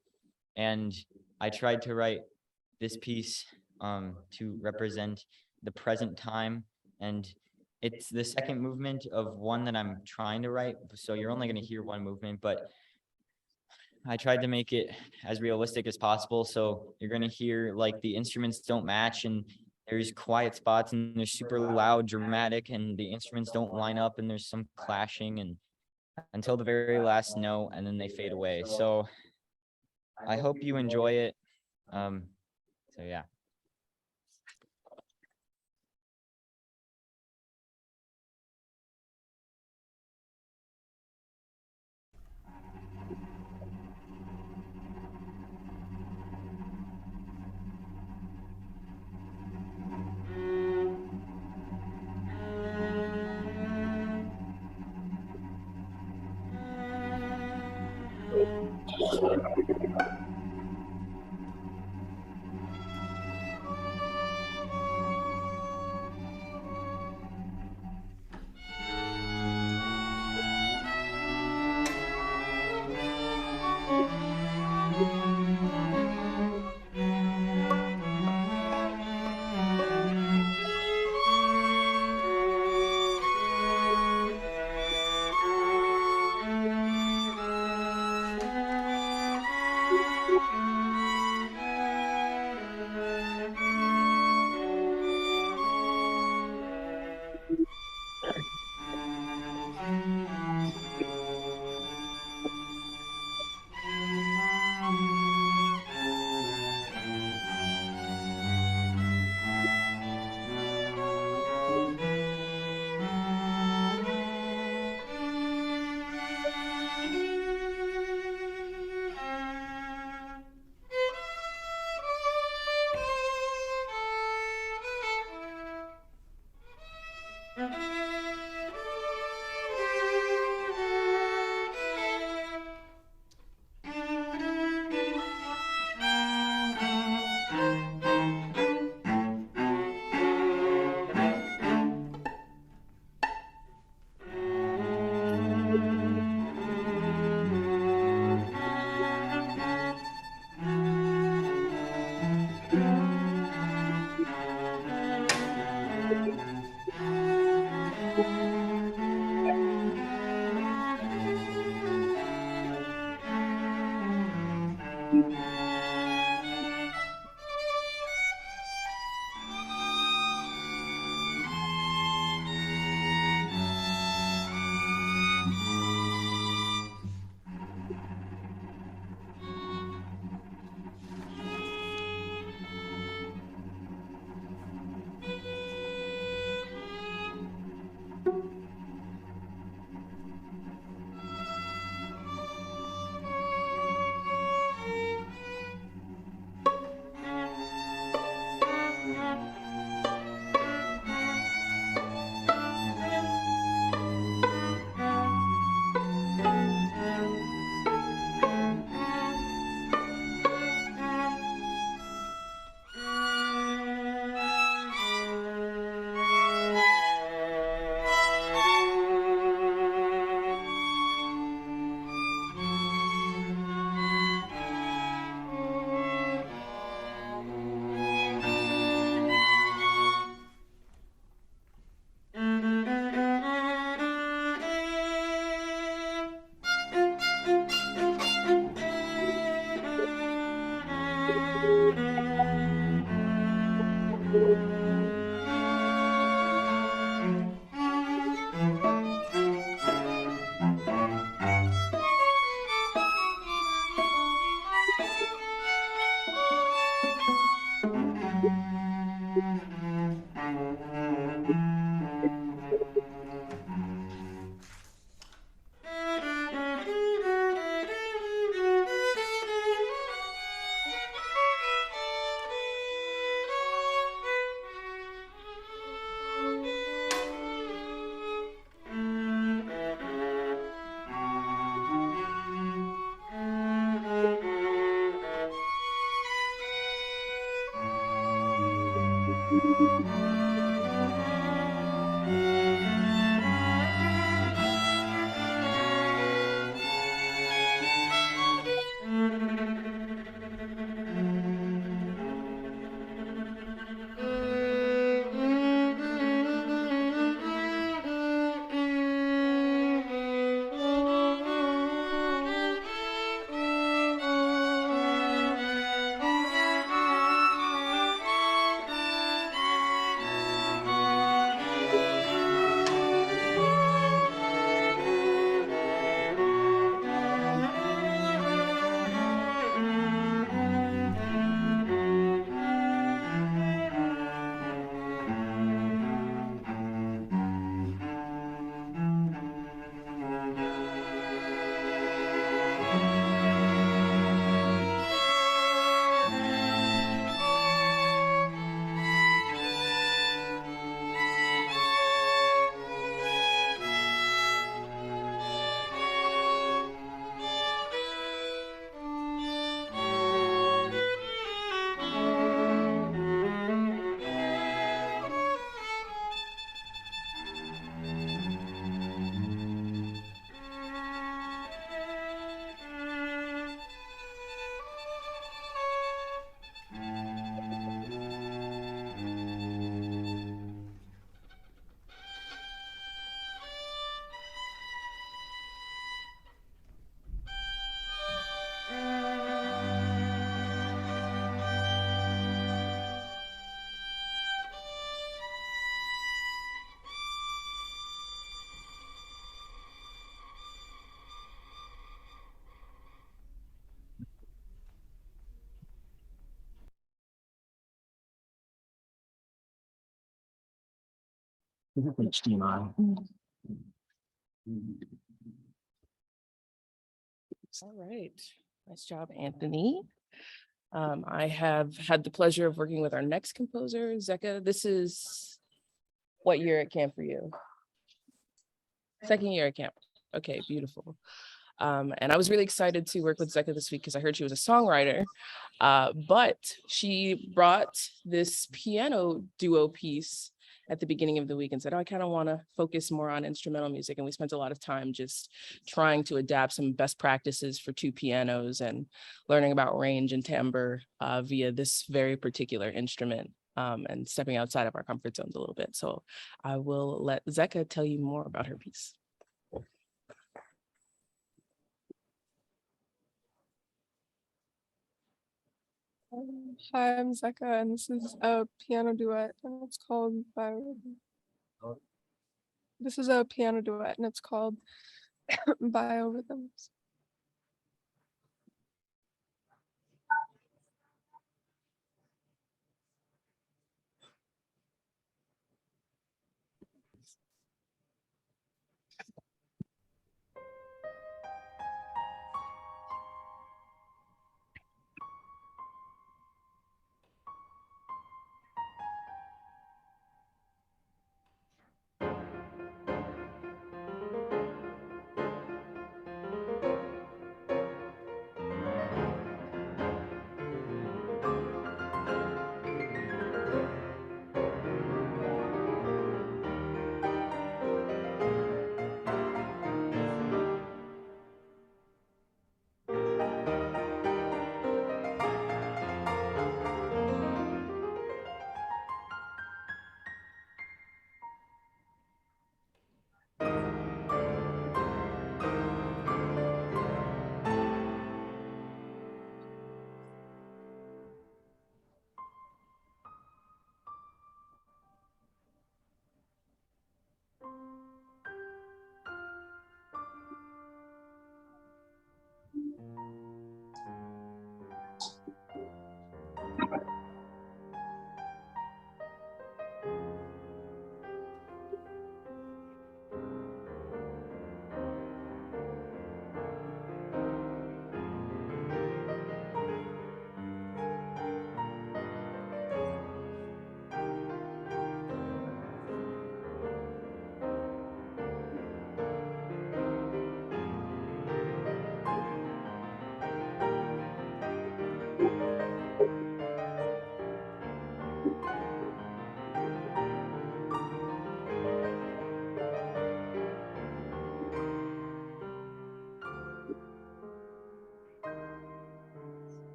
S19: And I tried to write this piece to represent the present time. And it's the second movement of one that I'm trying to write. So you're only going to hear one movement, but I tried to make it as realistic as possible. So you're going to hear like the instruments don't match and there's quiet spots and there's super loud, dramatic, and the instruments don't line up and there's some clashing and until the very last note and then they fade away. So I hope you enjoy it. So yeah.
S10: HDMI. All right. Nice job, Anthony. I have had the pleasure of working with our next composer, Zeka. This is what year at camp for you? Second year at camp. Okay, beautiful. And I was really excited to work with Zeka this week because I heard she was a songwriter, but she brought this piano duo piece at the beginning of the week and said, oh, I kind of want to focus more on instrumental music. And we spent a lot of time just trying to adapt some best practices for two pianos and learning about range and timbre via this very particular instrument, and stepping outside of our comfort zones a little bit. So I will let Zeka tell you more about her piece.
S20: Hi, I'm Zeka, and this is a piano duet, and it's called Biorhythm. This is a piano duet, and it's called Biorhythms.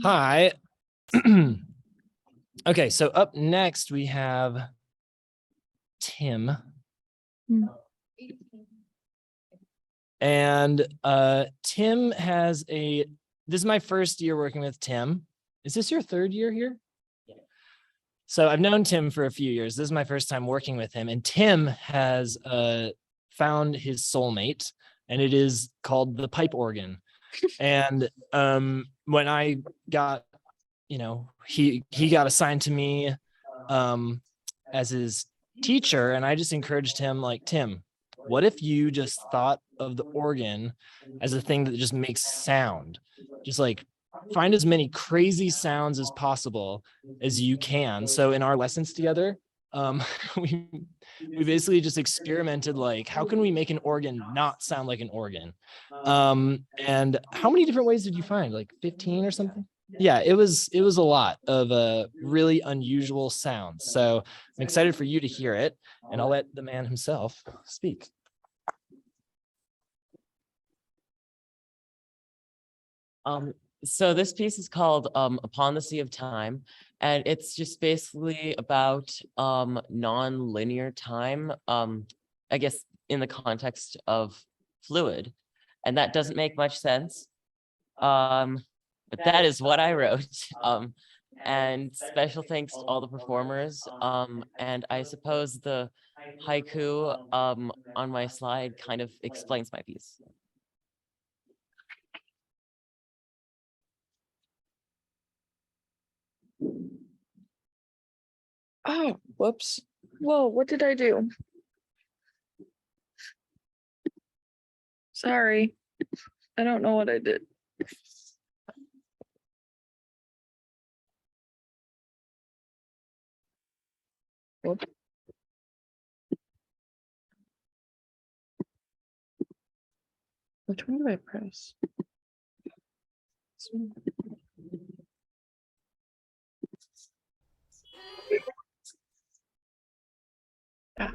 S10: Hi. Okay, so up next we have Tim. And Tim has this is my first year working with Tim. Is this your third year here? Yeah. So I've known Tim for a few years. This is my first time working with him. And Tim has found his soulmate, and it is called the pipe organ. And when I got, he got assigned to me as his teacher, and I just encouraged him, like, Tim, what if you just thought of the organ as a thing that just makes sound? just like find as many crazy sounds as possible as you can. So in our lessons together, we basically just experimented like, how can we make an organ not sound like an organ? And how many different ways did you find? Like 15 or something? Yeah, it was a lot of really unusual sounds. So I'm excited for you to hear it, and I'll let the man himself speak.
S13: So this piece is called Upon the Sea of Time, and it's just basically about non-linear time, I guess in the context of fluid, and that doesn't make much sense. But that is what I wrote. And special thanks to all the performers. And I suppose the haiku on my slide kind of explains my piece.
S6: Oh, whoops. Whoa, what did I do? Sorry. I don't know what I did. Whoop. Which one do I press? This one? Ah.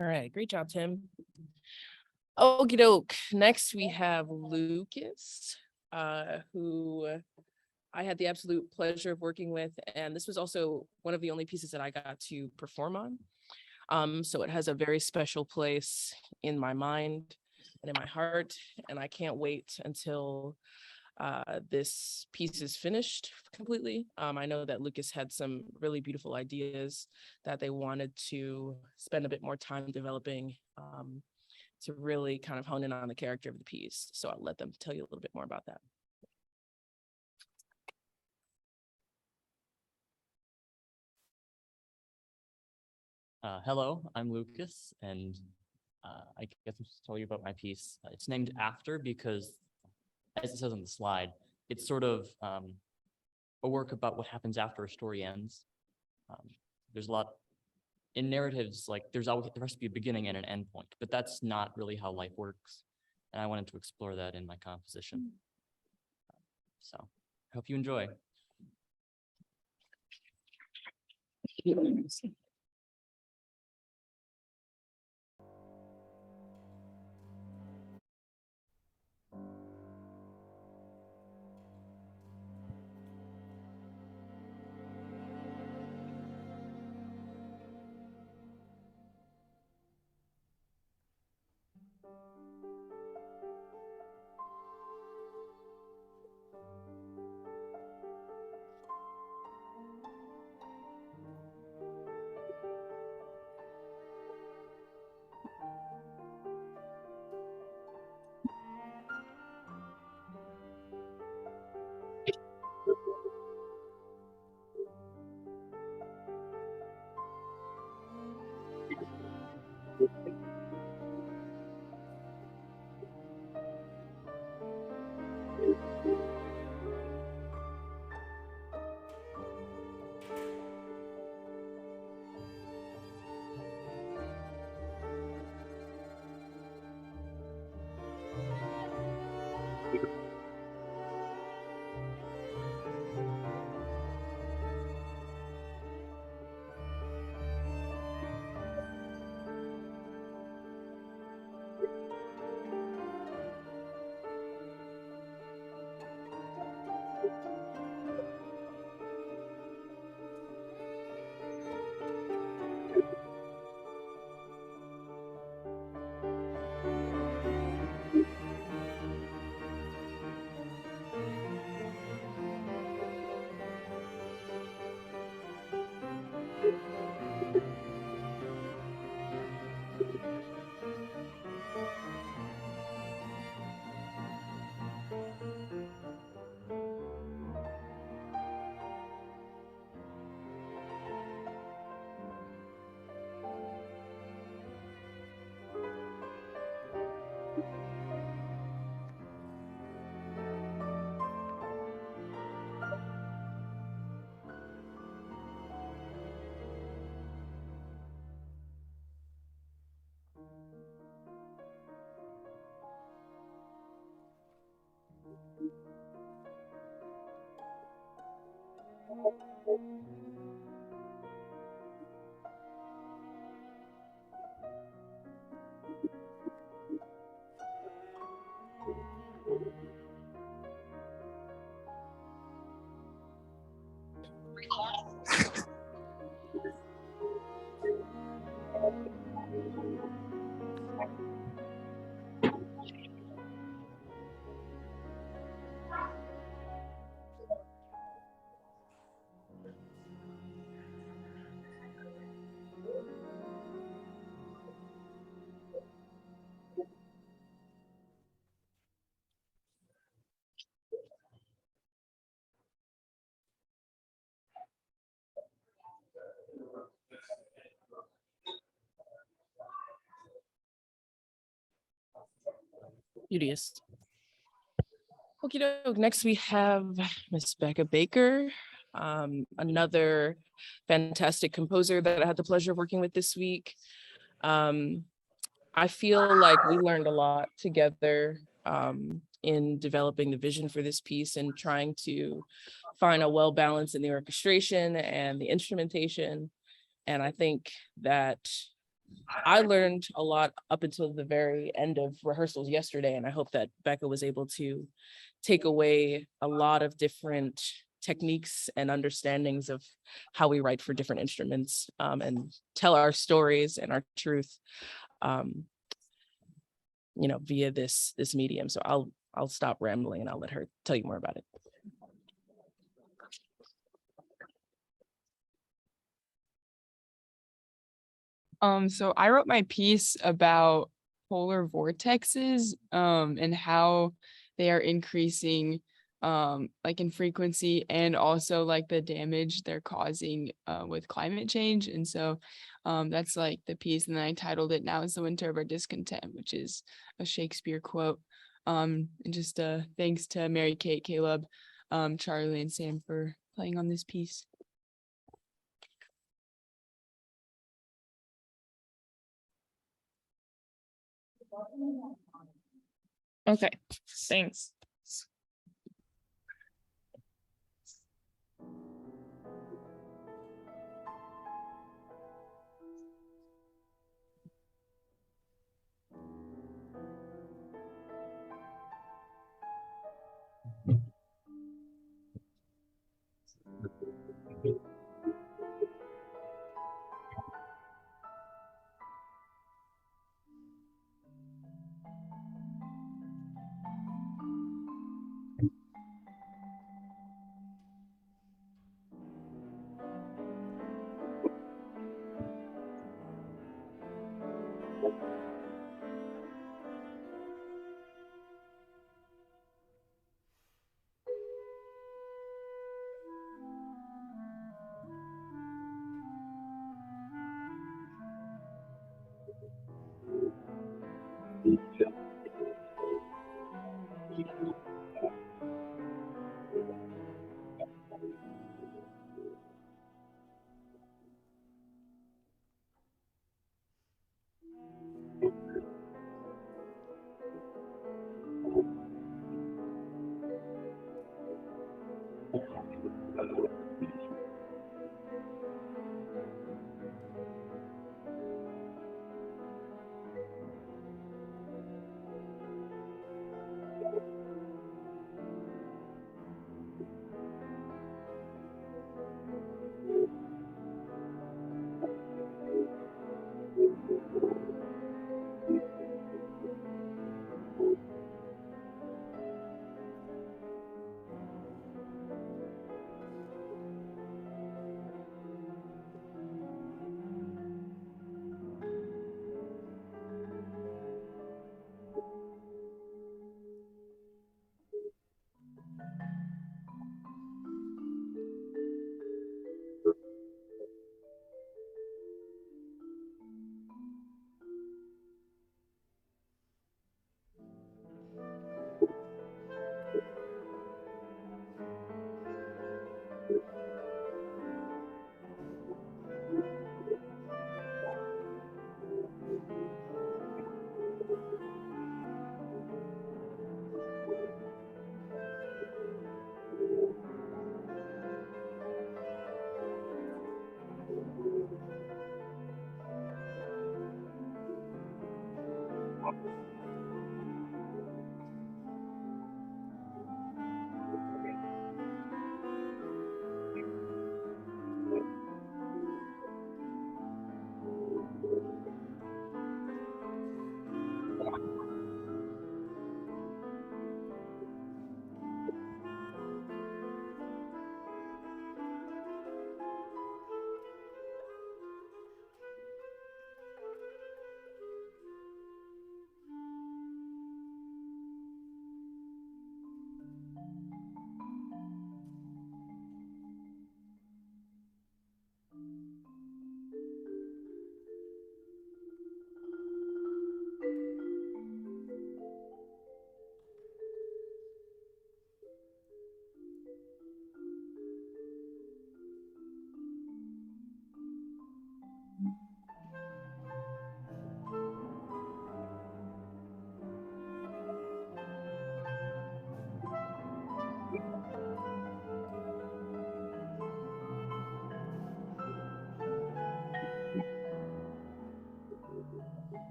S14: All right, great job, Tim. Okie doke. Next, we have Lucas, who I had the absolute pleasure of working with, and this was also one of the only pieces that I got to perform on. So it has a very special place in my mind and in my heart, and I can't wait until this piece is finished completely. I know that Lucas had some really beautiful ideas that they wanted to spend a bit more time developing, to really kind of hone in on the character of the piece. So I'll let them tell you a little bit more about that.
S21: Hello, I'm Lucas, and I guess I'm just tell you about my piece. It's named After because, as it says on the slide, it's sort of a work about what happens after a story ends. There's a lot in narratives, like there has to be a beginning and an end point, but that's not really how life works. And I wanted to explore that in my composition. So I hope you enjoy.
S14: Beauteous. Okie doke. Next we have Miss Becca Baker, another fantastic composer that I had the pleasure of working with this week. I feel like we learned a lot together in developing the vision for this piece and trying to find a well balance in the orchestration and the instrumentation. And I think that I learned a lot up until the very end of rehearsals yesterday, and I hope that Becca was able to take away a lot of different techniques and understandings of how we write for different instruments, and tell our stories and our truth, via this medium. So I'll stop rambling and I'll let her tell you more about it.
S2: So I wrote my piece about polar vortexes, and how they are increasing, like in frequency, and also like the damage they're causing with climate change. And so that's like the piece. And then I titled it "Now is the Winter of Our Discontent," which is a Shakespeare quote. And just thanks to Mary Kate, Caleb, Charlie, and Sam for playing on this piece. Okay, thanks.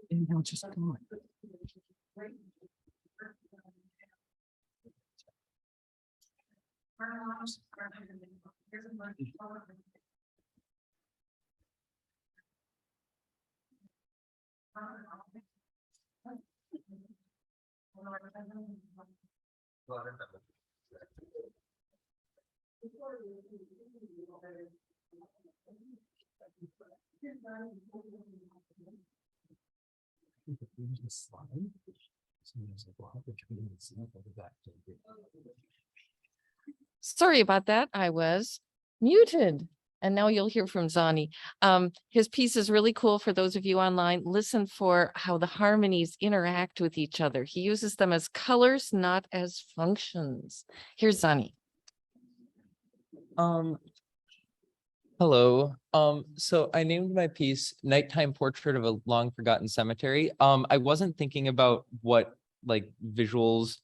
S7: And now just gone.
S3: Sorry about that. I was muted. And now you'll hear from Zani. His piece is really cool for those of you online. Listen for how the harmonies interact with each other. He uses them as colors, not as functions. Here's Zani.
S4: Hello. So I named my piece Nighttime Portrait of a Long Forgotten Cemetery. I wasn't thinking about what like visuals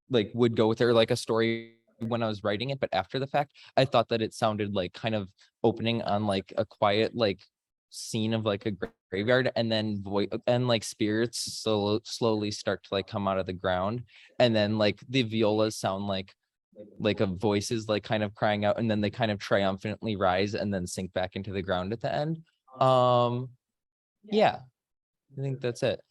S4: like would go with it or like a story when I was writing it, but after the fact, I thought that it sounded like kind of opening on like a quiet like scene of like a graveyard, and then like spirits slowly start to like come out of the ground, and then like the violas sound like a voices like kind of crying out, and then they kind of triumphantly rise and then sink back into the ground at the end. Yeah, I think that's it.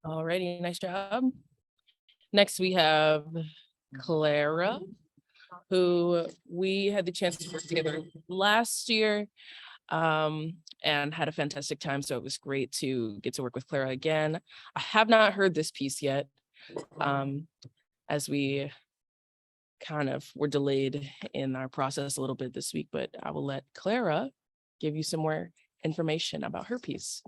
S14: Alrighty, nice job. Next, we have Clara, who we had the chance to work together last year and had a fantastic time. So it was great to get to work with Clara again. I have not heard this piece yet, as we kind of were delayed in our process a little bit this week, but I will let Clara give you some more information about her piece.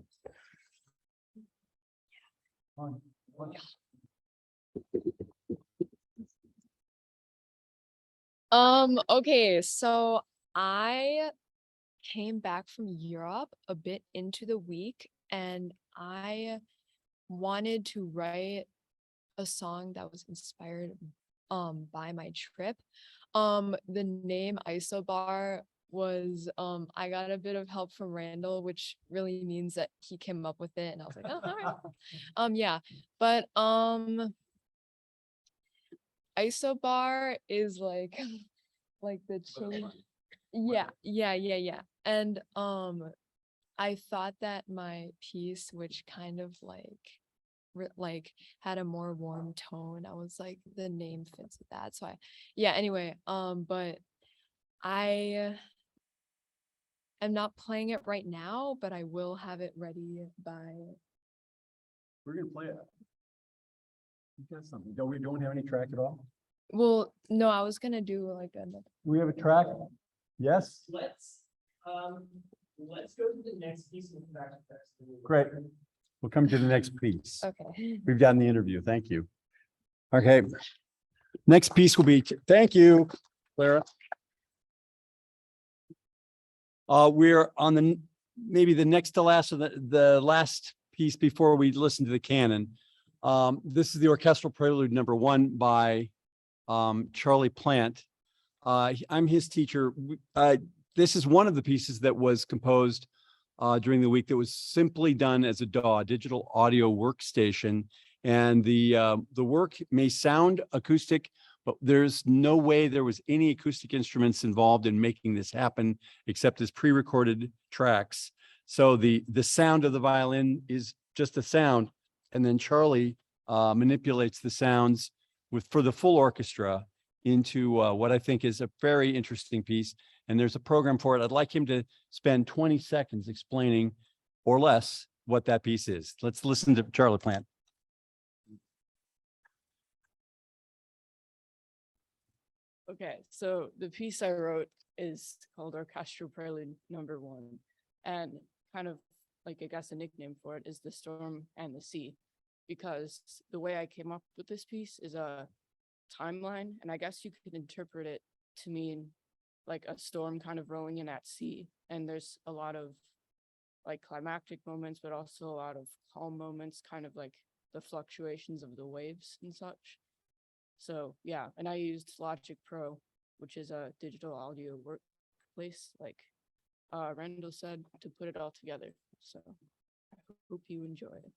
S9: Okay, so I came back from Europe a bit into the week and I wanted to write a song that was inspired by my trip. The name Isobar was I got a bit of help from Randall, which really means that he came up with it and I was like, oh, all right. Yeah, but Isobar is like the change. Yeah. And I thought that my piece, which kind of like had a more warm tone, I was like, the name fits with that. So anyway, but I am not playing it right now, but I will have it ready by.
S1: We're gonna play it. You got something. We don't have any track at all?
S9: Well, no, I was gonna do like another.
S1: We have a track? Yes?
S5: Let's go to the next piece of the practice.
S1: Great. We'll come to the next piece.
S9: Okay.
S1: We've gotten the interview. Thank you. Okay. Next piece will be, thank you, Clara. We're on maybe the next to last of the last piece before we listen to the canon. This is the orchestral prelude number 1 by Charlie Plant. I'm his teacher. This is one of the pieces that was composed during the week that was simply done as a DAW, digital audio workstation. And the work may sound acoustic, but there's no way there was any acoustic instruments involved in making this happen except as pre-recorded tracks. So the sound of the violin is just a sound, and then Charlie manipulates the sounds for the full orchestra into what I think is a very interesting piece. And there's a program for it. I'd like him to spend 20 seconds explaining or less what that piece is. Let's listen to Charlie Plant.
S2: Okay, so the piece I wrote is called Orchestral Prelude number 1. And kind of like, I guess, a nickname for it is The Storm and the Sea, because the way I came up with this piece is a timeline, and I guess you could interpret it to mean like a storm kind of rolling in at sea. And there's a lot of like climactic moments, but also a lot of calm moments, kind of like the fluctuations of the waves and such. So yeah, and I used Logic Pro, which is a digital audio workplace, like Randall said, to put it all together. So I hope you enjoy it.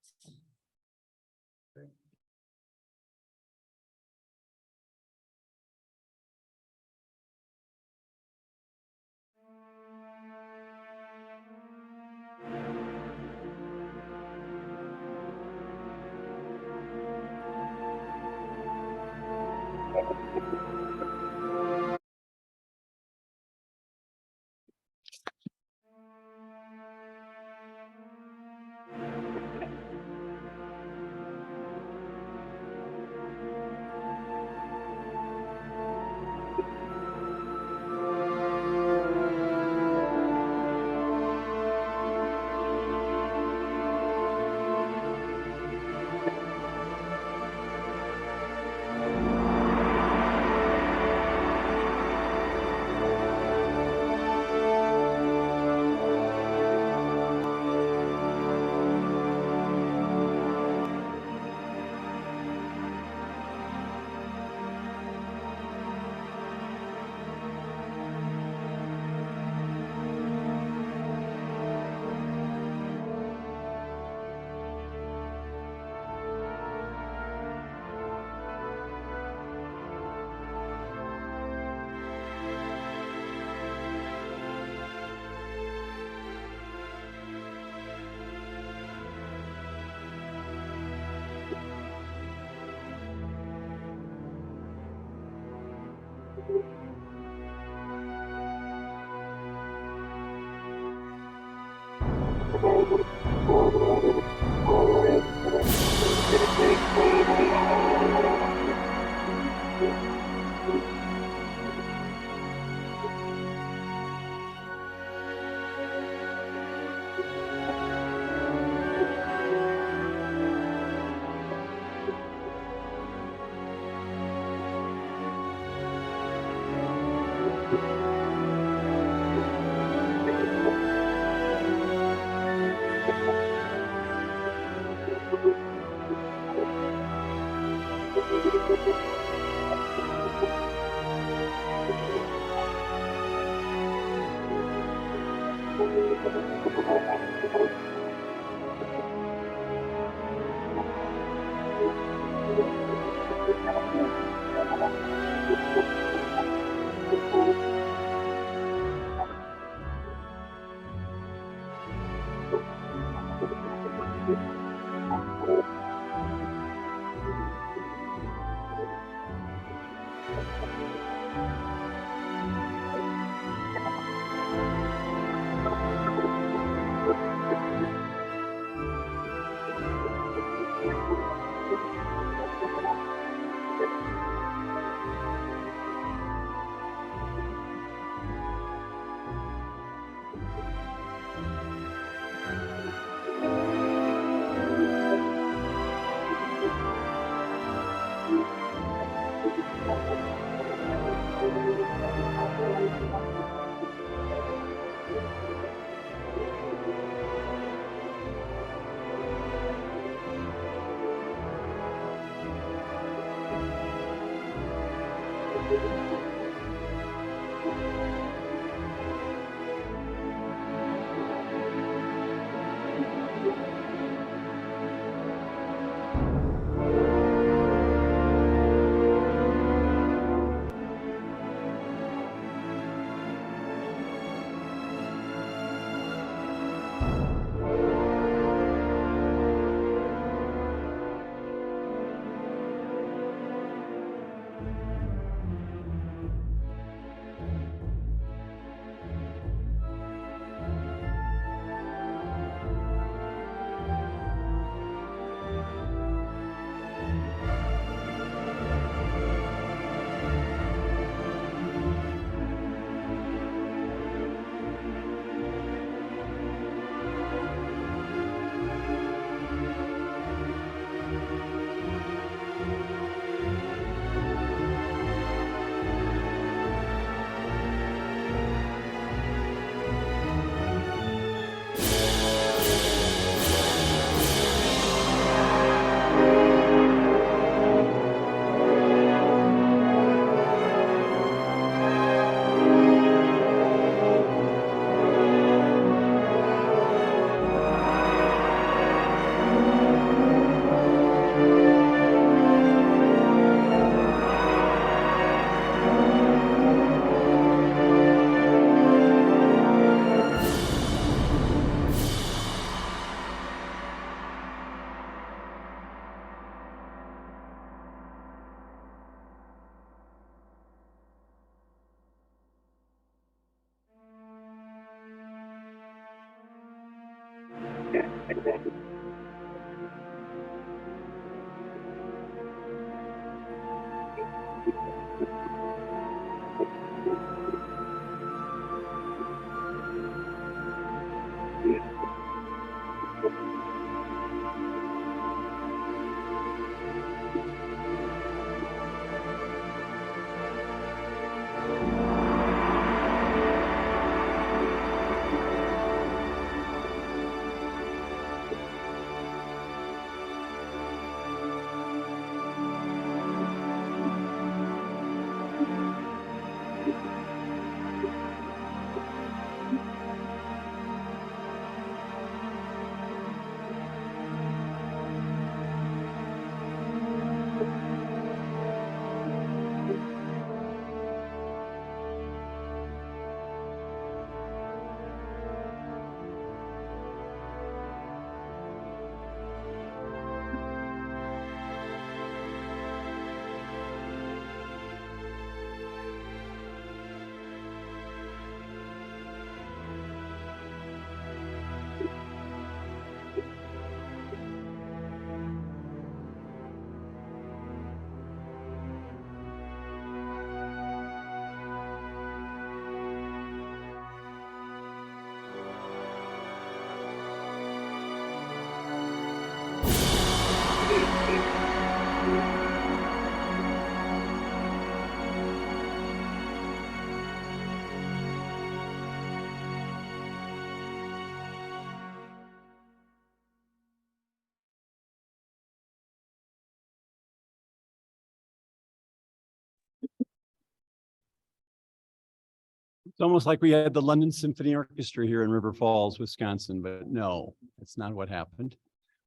S1: It's almost like we had the London Symphony Orchestra here in River Falls, Wisconsin, but no, that's not what happened.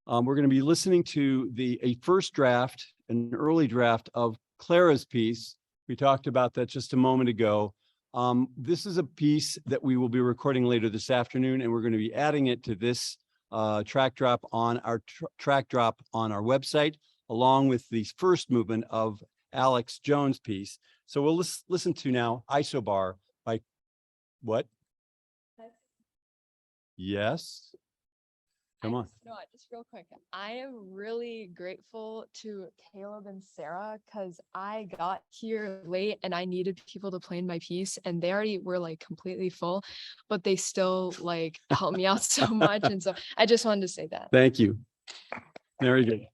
S1: We're going to be listening to a first draft, an early draft of Clara's piece. We talked about that just a moment ago. This is a piece that we will be recording later this afternoon, and we're going to be adding it to this track drop on our website, along with the first movement of Alex Jones' piece. So we'll listen to now Isobar by what? Yes. Come on.
S9: No, just real quick. I am really grateful to Caleb and Sarah because I got here late and I needed people to play in my piece and they already were like completely full, but they still like helped me out so much. And so I just wanted to say that.
S1: Thank you. Very good.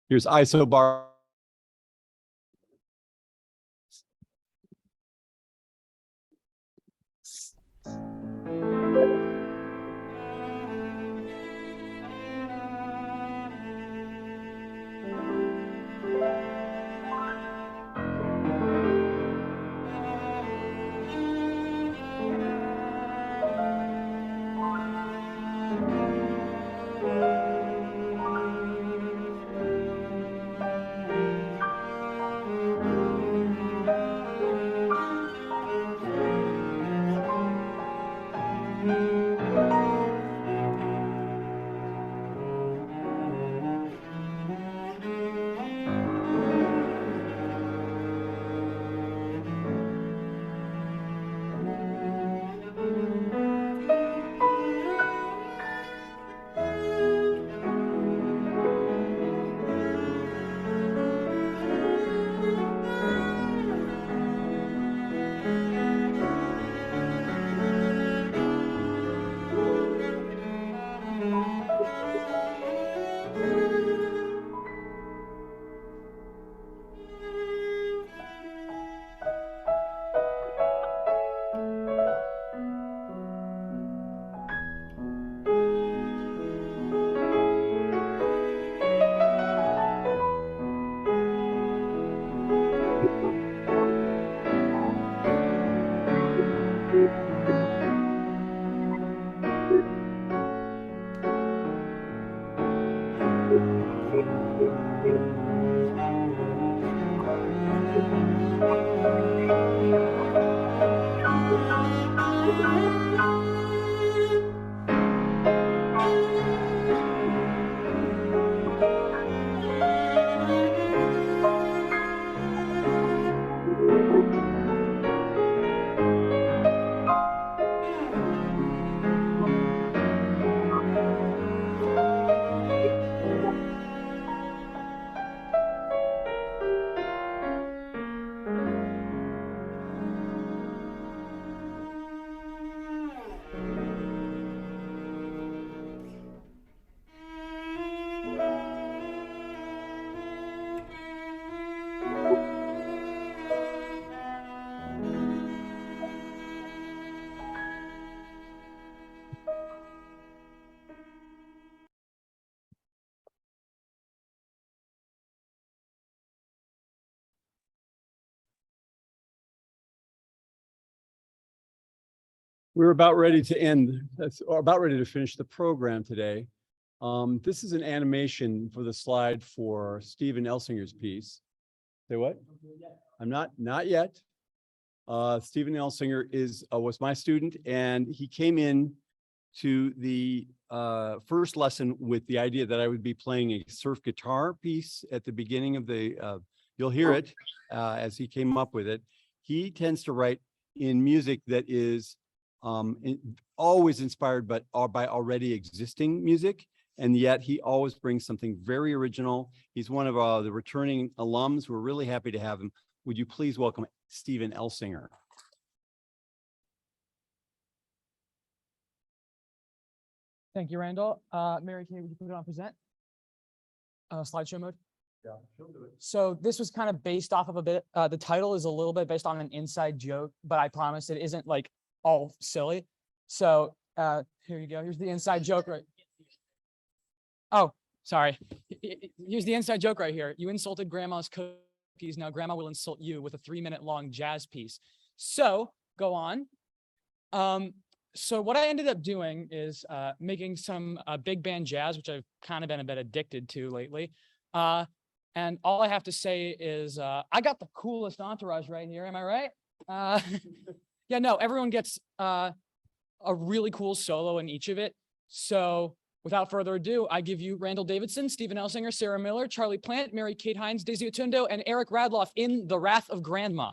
S1: Here's Isobar. We're about ready to finish the program today. This is an animation for the slide for Stephen Elsinger's piece. Say what? I'm not yet. Stephen Elsinger was my student, and he came in to the first lesson with the idea that I would be playing a surf guitar piece at the beginning of you'll hear it as he came up with it. He tends to write in music that is always inspired by already existing music, and yet he always brings something very original. He's one of the returning alums. We're really happy to have him. Would you please welcome Stephen Elsinger?
S11: Thank you, Randall. Mary Kay, would you put it on present? Slideshow mode?
S1: Yeah, she'll do it.
S11: So this was kind of based off of a bit, the title is a little bit based on an inside joke, but I promise it isn't like all silly. So here you go. Here's the inside joke right. Oh, sorry. Here's the inside joke right here. You insulted grandma's cookies. recipes. Now grandma will insult you with a 3-minute long jazz piece. So go on. So what I ended up doing is making some big band jazz, which I've kind of been a bit addicted to lately. And all I have to say is I got the coolest entourage right here. Am I right? Yeah, no, everyone gets a really cool solo in each of it. So without further ado, I give you Randall Davidson, Stephen Elsinger, Sarah Miller, Charlie Plant, Mary Kate Hines, Daisy Otundo, and Eric Radloff in The Wrath of Grandma.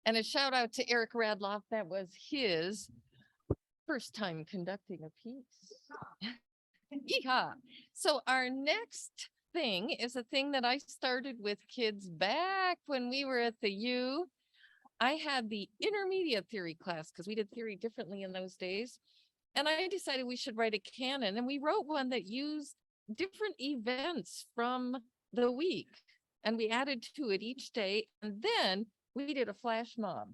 S3: And a shout out to Eric Radloff. That was his first time conducting a piece. Yeehaw. So our next thing is a thing that I started with kids back when we were at the U. I had the intermediate theory class because we did theory differently in those days. And I decided we should write a canon. And we wrote one that used different events from the week. And we added to it each day. And then we did a flash mob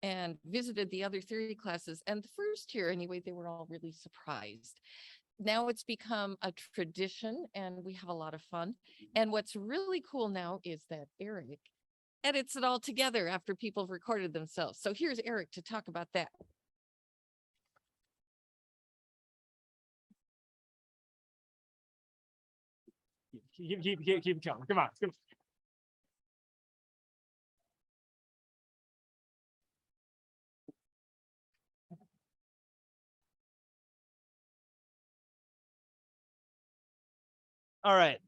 S3: and visited the other theory classes. And the first year, anyway, they were all really surprised. Now it's become a tradition and we have a lot of fun. And what's really cool now is that Eric edits it all together after people have recorded themselves. So here's Eric to talk about that.
S10: Keep going. Come on. All right.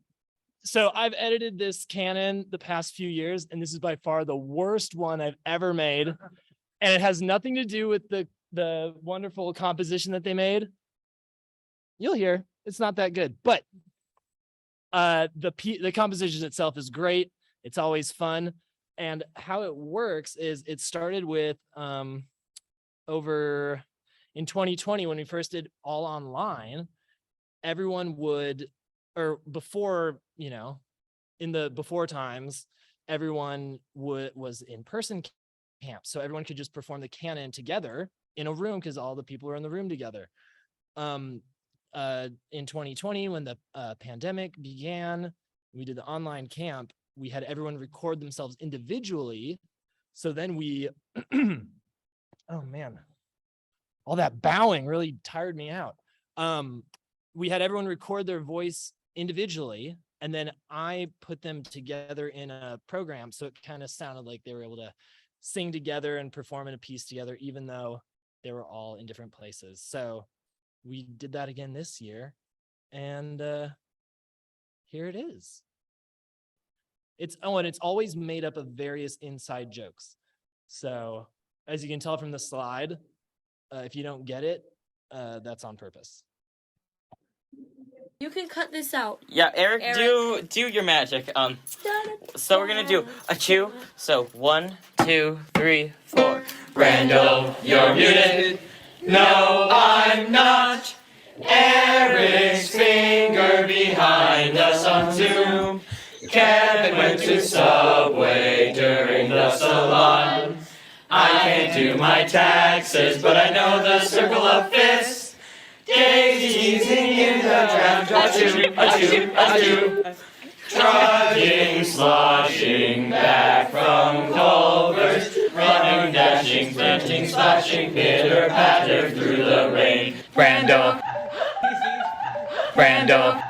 S10: So I've edited this canon the past few years, and this is by far the worst one I've ever made. And it has nothing to do with the wonderful composition that they made. You'll hear it's not that good, but the composition itself is great. It's always fun. And how it works is it started with over in 2020 when we first did all online, everyone would, or before, you know, in the before times, everyone was in person camp. So everyone could just perform the canon together in a room because all the people were in the room together. In 2020, when the pandemic began, we did the online camp, we had everyone record themselves individually. So then we, oh man, all that bowing really tired me out. We had everyone record their voice individually, and then I put them together in a program. So it kind of sounded like they were able to sing together and perform in a piece together, even though they were all in different places. So we did that again this year, and here it is. And it's always made up of various inside jokes. So as you can tell from the slide, if you don't get it, that's on purpose.
S12: You can cut this out.
S22: Yeah, Eric. do your magic. So we're gonna do a chew. So 1, 2, 3, 4.
S17: Randall, you're muted. No, I'm not. Eric's finger behind us on Zoom. Kevin went to Subway during the salon. I can't do my taxes, but I know the circle of fists. Daisy's in the draft. Achoo, achoo, achoo. Trudging, sloshing back from Culver's, running, dashing, sprinting, splashing, pitter patter through the rain. Brando, Brando.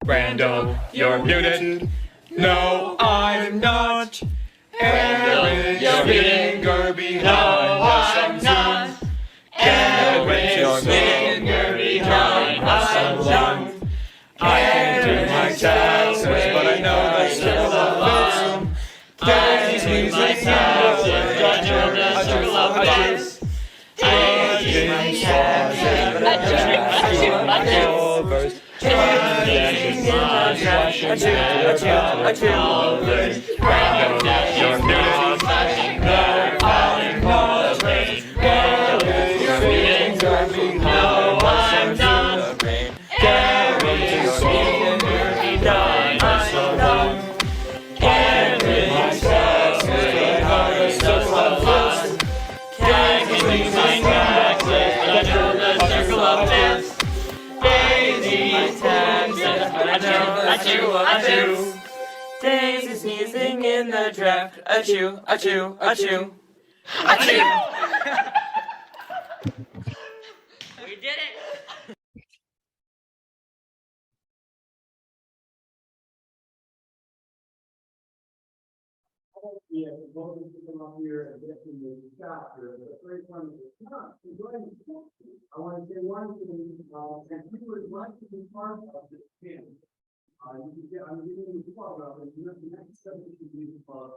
S17: Brando, you're muted. No, I'm not. Eric, you're finger behind us on Zoom. Eric's finger behind us on Zoom. I can't do my taxes, but I know the circle of fists. Daisy's my taxes, I know the circle of fists. Daisy's my taxes, but I know the circle of fists. Daisy sneezing in the draft. Achoo, achoo, achoo. Achoo. We did it.
S1: Yeah, both of you come up here and get in the shot here, but the first one is not. I want to say one thing, and you would like to be part of this camp. You can get, I'm giving you 12 of them, the next 7 should be the club.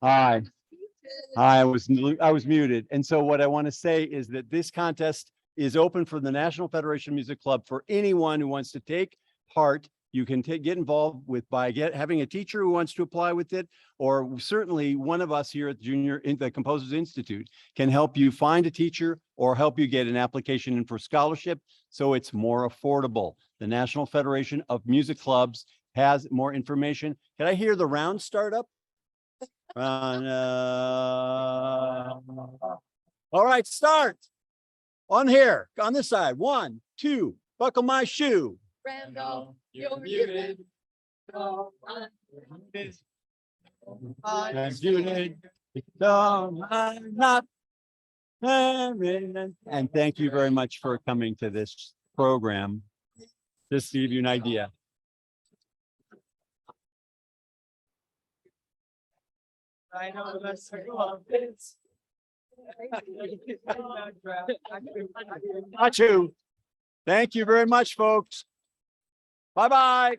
S1: Hi. Hi, I was muted. And so what I want to say is that this contest is open for the National Federation Music Club for anyone who wants to take part You can get involved with by having a teacher who wants to apply with it, or certainly one of us here at the Composers Institute can help you find a teacher or help you get an application in for scholarship so it's more affordable. The National Federation of Music Clubs has more information. Can I hear the round start up? All right, start. On here, on this side. 1, 2, buckle my shoe.
S9: Randall,
S21: you're muted.
S1: I'm muted. No, I'm not. And thank you very much for coming to this program. Just to give you an idea.
S17: I know that's this.
S1: Got you. Thank you very much, folks. Bye-bye.